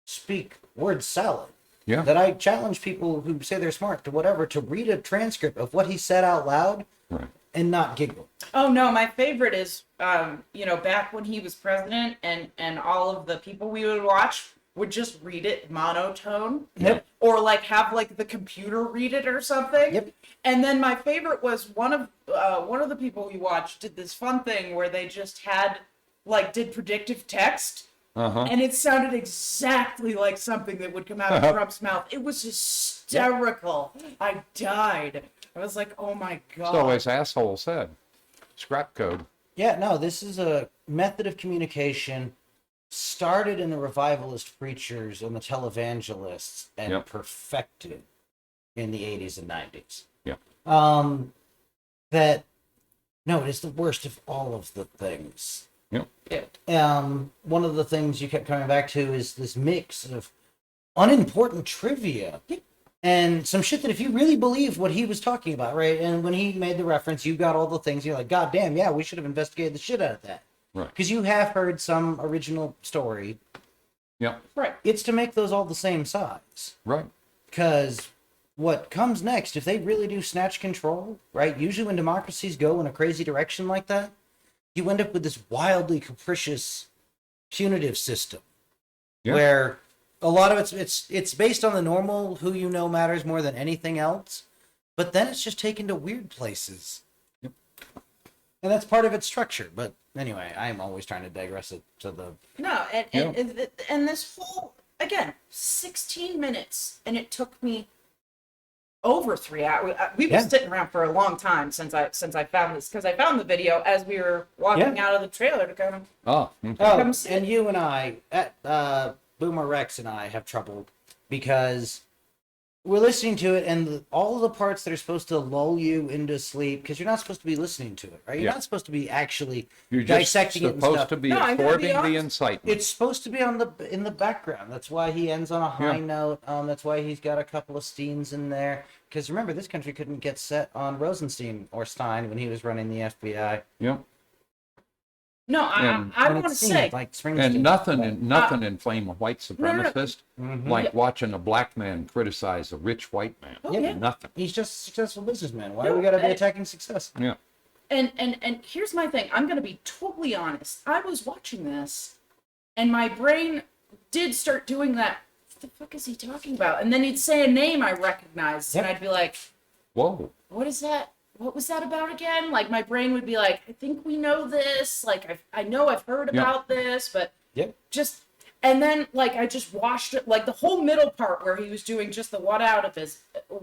speak word salad. Yeah. That I challenge people who say they're smart to whatever to read a transcript of what he said out loud Right. and not giggle. Oh no, my favorite is back when he was president and all of the people we would watch would just read it monotone. Yep. Or like have like the computer read it or something. Yep. And then my favorite was one of the people we watched did this fun thing where they just did predictive text. Uh-huh. And it sounded exactly like something that would come out of Trump's mouth. It was hysterical. I died. I was like, oh my God. So as asshole said, scrap code. Yeah, no, this is a method of communication started in the revivalist preachers and the televangelists and Yep. perfected in the 80s and 90s. Yeah. That, no, it is the worst of all of the things. Yep. One of the things you kept coming back to is this mix of unimportant trivia and some shit that if you really believe what he was talking about, right? And when he made the reference, you got all the things, you're like, God damn, yeah, we should have investigated the shit out of that. Right. Because you have heard some original story. Yep. Right. It's to make those all the same size. Right. Because what comes next, if they really do snatch control, right? Usually when democracies go in a crazy direction like that, you end up with this wildly capricious punitive system. Yeah. Where a lot of it's based on the normal who you know matters more than anything else, but then it's just taken to weird places. Yep. And that's part of its structure. But anyway, I'm always trying to digress it to the No, and this whole, again, 16 minutes, and it took me over 3 hours. We've been sitting around for a long time since I found this, because I found the video as we were walking out of the trailer to kind of come see and it. you and I, Boomer Rex and I have trouble because we're listening to it, and all of the parts that are supposed to lull you into sleep, because you're not supposed to be listening to it, right? You're not supposed to be actually You're just dissecting it and supposed stuff. to be No, I'm gonna be absorbing the honest. incitement. It's supposed to be in the background. That's why he ends on a high note. That's why he's got a couple of Steens in there. Because remember, this country couldn't get set on Rosenstein or Stein when he was running the FBI. Yep. No, I want to say, like And nothing inflame a white no, no. supremacist like watching a black man criticize a rich white man. yeah. Nothing. he's just a successful businessman. Why do we got to be attacking success? Yeah. and here's my thing. I'm going to be totally honest. I was watching this, and my brain did start doing that. What the fuck is he talking about? And then he'd say a name I recognized, and I'd be like, Whoa. what is that? What was that about again? Like, my brain would be like, I think we know this. Like, I know I've heard about this, but just, and then, like, I just watched it, like, the whole middle part where he was doing just the what out of his, the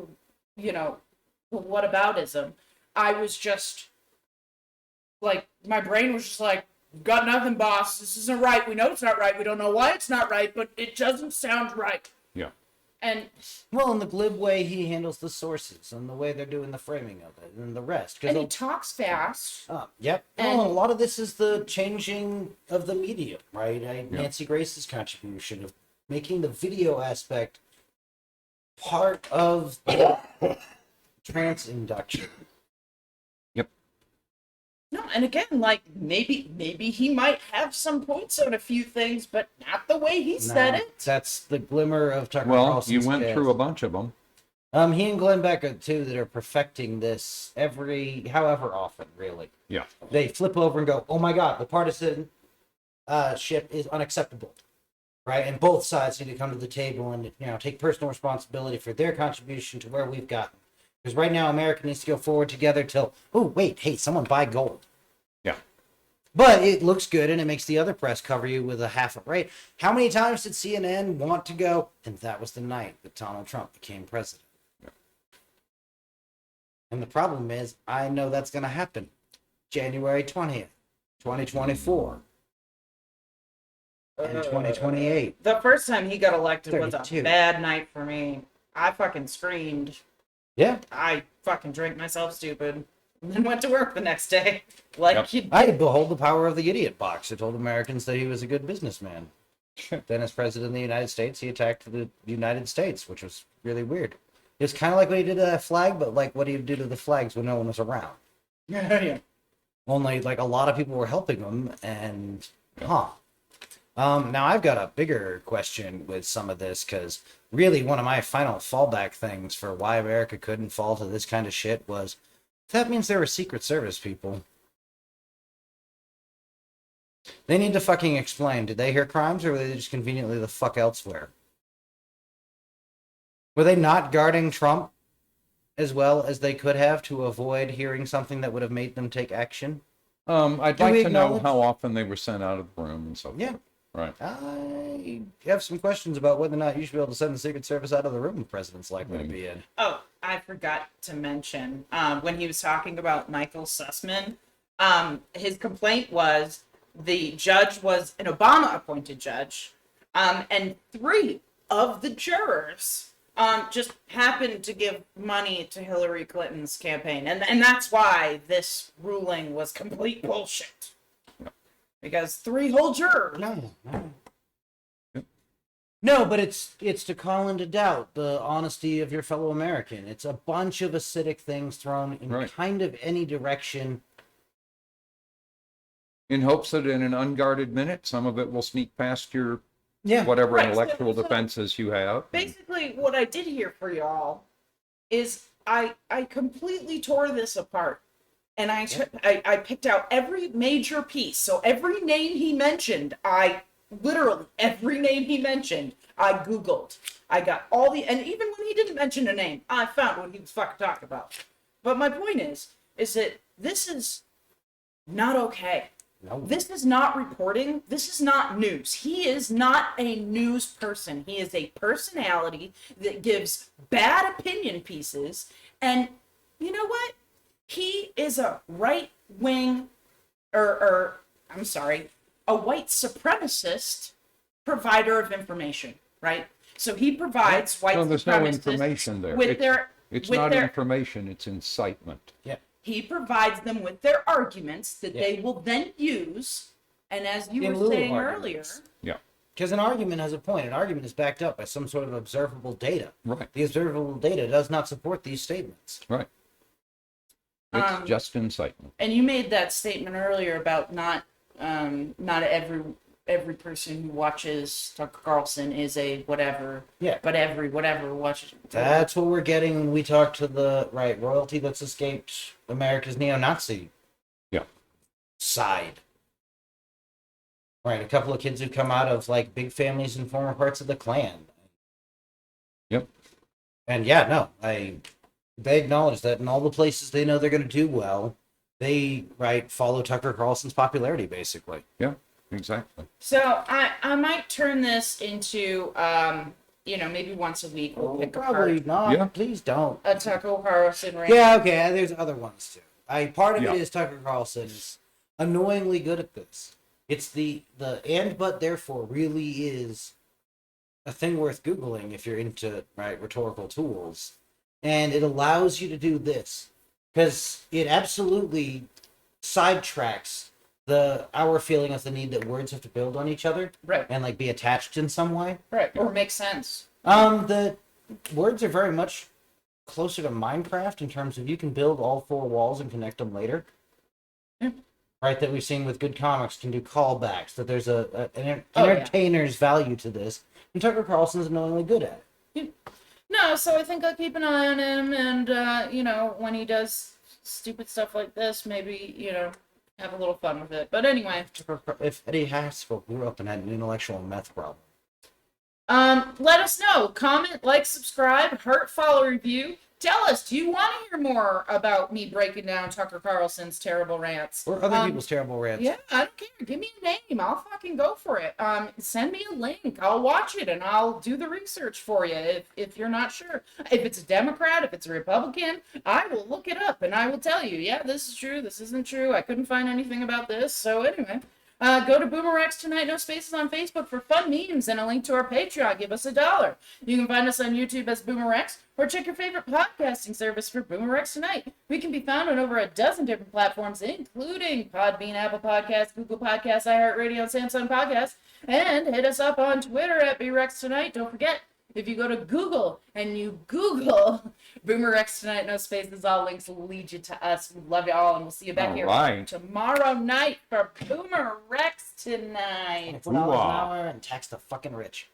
what aboutism. I was just, like, my brain was just like, got nothing, boss. This isn't right. We know it's not right. We don't know why it's not right, but it doesn't sound right. Yeah. And Well, in the glib way he handles the sources and the way they're doing the framing of it and the rest. and he talks fast. Yep. And- Well, a lot of this is the changing of the medium, right? Nancy Grace's contribution of making the video aspect part of the trance induction. Yep. No, and again, like, maybe he might have some points on a few things, but not the way he said No, it. That's the glimmer of Tucker Well, Carlson's you went cast. through a bunch of them. He and Glenn Beck are two that are perfecting this however often, really. Yeah. They flip over and go, oh my God, the partisan ship is unacceptable, right? And both sides need to come to the table and take personal responsibility for their contribution to where we've gotten. Because right now, America needs to go forward together till, oh wait, hey, someone buy gold. Yeah. But it looks good and it makes the other press cover you with a half a rate. How many times did CNN want to go, and that was the night that Donald Trump became president? Yeah. And the problem is, I know that's going to happen. January 20th, 2024. And 2028. The first time he got elected was 32. a bad night for me. I fucking screamed. Yeah. I fucking drank myself stupid. And then went to work the next day. Like, Yep. I behold the power of the idiot box. It told Americans that he was a good businessman. Then, as president of the United States, he attacked the United States, which was really weird. It was kind of like what he did to that flag, but like what he would do to the flags when no one was around. yeah. Only, like, a lot of people were helping him, and now I've got a bigger question with some of this, because really one of my final fallback things for why America couldn't fall to this kind of shit was That means they were Secret Service people. They need to fucking explain. Did they hear crimes, or were they just conveniently the fuck elsewhere? Were they not guarding Trump as well as they could have to avoid hearing something that would have made them take action? I'd Do like we to know acknowledge- how often they were sent out of the room and so forth. Yeah. Right. I have some questions about whether or not you should be able to send the Secret Service out of the room the president's likely to be in. Oh, I forgot to mention, when he was talking about Michael Sussman, his complaint was the judge was an Obama-appointed judge, and 3 of the jurors just happened to give money to Hillary Clinton's campaign. And that's why this ruling was complete bullshit. Because 3 whole jurors. No, but it's to call into doubt the honesty of your fellow American. It's a bunch of acidic things thrown in Right. kind of any direction. In hopes that in an unguarded minute, some of it will sneak past your Yeah. whatever Right, intellectual so defenses you have. Basically, what I did here for y'all is I completely tore this apart. And I picked out every major piece. So every name he mentioned, literally every name he mentioned, I Googled. I got all and even when he didn't mention a name, I found what he was fucking talking about. But my point is that this is not okay. No. This is not reporting. This is not news. He is not a news person. He is a personality that gives bad opinion pieces. And you know what? He is a right-wing, a white supremacist provider of information, right? So he provides white No, there's no supremacists information there. with It's with not their information, it's incitement. Yeah. he provides them with their arguments that Yeah. they will then use. And as you In were lieu of saying earlier, arguments. Yeah. Because an argument has a point. An argument is backed up by some sort of observable data. Right. The observable data does not support these statements. Right. It's just incitement. and you made that statement earlier about not every person who watches Tucker Carlson is a whatever. Yeah. But every whatever watches. That's what we're getting when we talk to the royalty that's escaped America's neo-Nazi Yeah. side. Right, a couple of kids who come out of like big families in former parts of the Klan. Yep. And yeah, no, they acknowledge that in all the places they know they're going to do well, they follow Tucker Carlson's popularity basically. Yeah, exactly. So I might turn this into maybe once a week we'll pick Probably apart not. Yeah. Please don't. a Tucker Carlson rant. Yeah, okay. There's other ones too. Part of Yeah. it is Tucker Carlson is annoyingly good at this. It's the and but therefore really is a thing worth Googling if you're into rhetorical tools, and it allows you to do this because it absolutely sidetracks our feeling of the need that words have to build on each other Right. and be attached in some way. Right. Or make sense. The words are very much closer to Minecraft in terms of you can build all 4 walls and connect them later. Yeah. Right, that we've seen with good comics can do callbacks, that there's an Oh, yeah. entertainer's value to this, and Tucker Carlson's annoyingly good at it. No, so I think I'll keep an eye on him, and when he does stupid stuff like this, maybe have a little fun with it. But anyway, If Eddie Haskell grew up and had an intellectual meth problem. let us know. Comment, like, subscribe, heart, follow, review. Tell us, do you want to hear more about me breaking down Tucker Carlson's terrible rants? Or other people's terrible rants. Yeah, I don't care. Give me a name. I'll fucking go for it. Send me a link. I'll watch it and I'll do the research for you if you're not sure. If it's a Democrat, if it's a Republican, I will look it up and I will tell you, yeah, this is true, this isn't true. I couldn't find anything about this. So anyway, go to BoomerRexTonight, no spaces on Facebook for fun memes and a link to our Patreon. Give us $1. You can find us on YouTube as BoomerRex, or check your favorite podcasting service for BoomerRexTonight. We can be found on over a dozen different platforms, including Podbean, Apple Podcasts, Google Podcasts, iHeartRadio, and Samsung Podcasts. And hit us up on Twitter at BRexTonight. Don't forget, if you go to Google and you Google BoomerRexTonight, no spaces, all links will lead you to us. We love you all, and we'll see you back All here right. tomorrow night for BoomerRexTonight. $4 an hour and tax the fucking rich.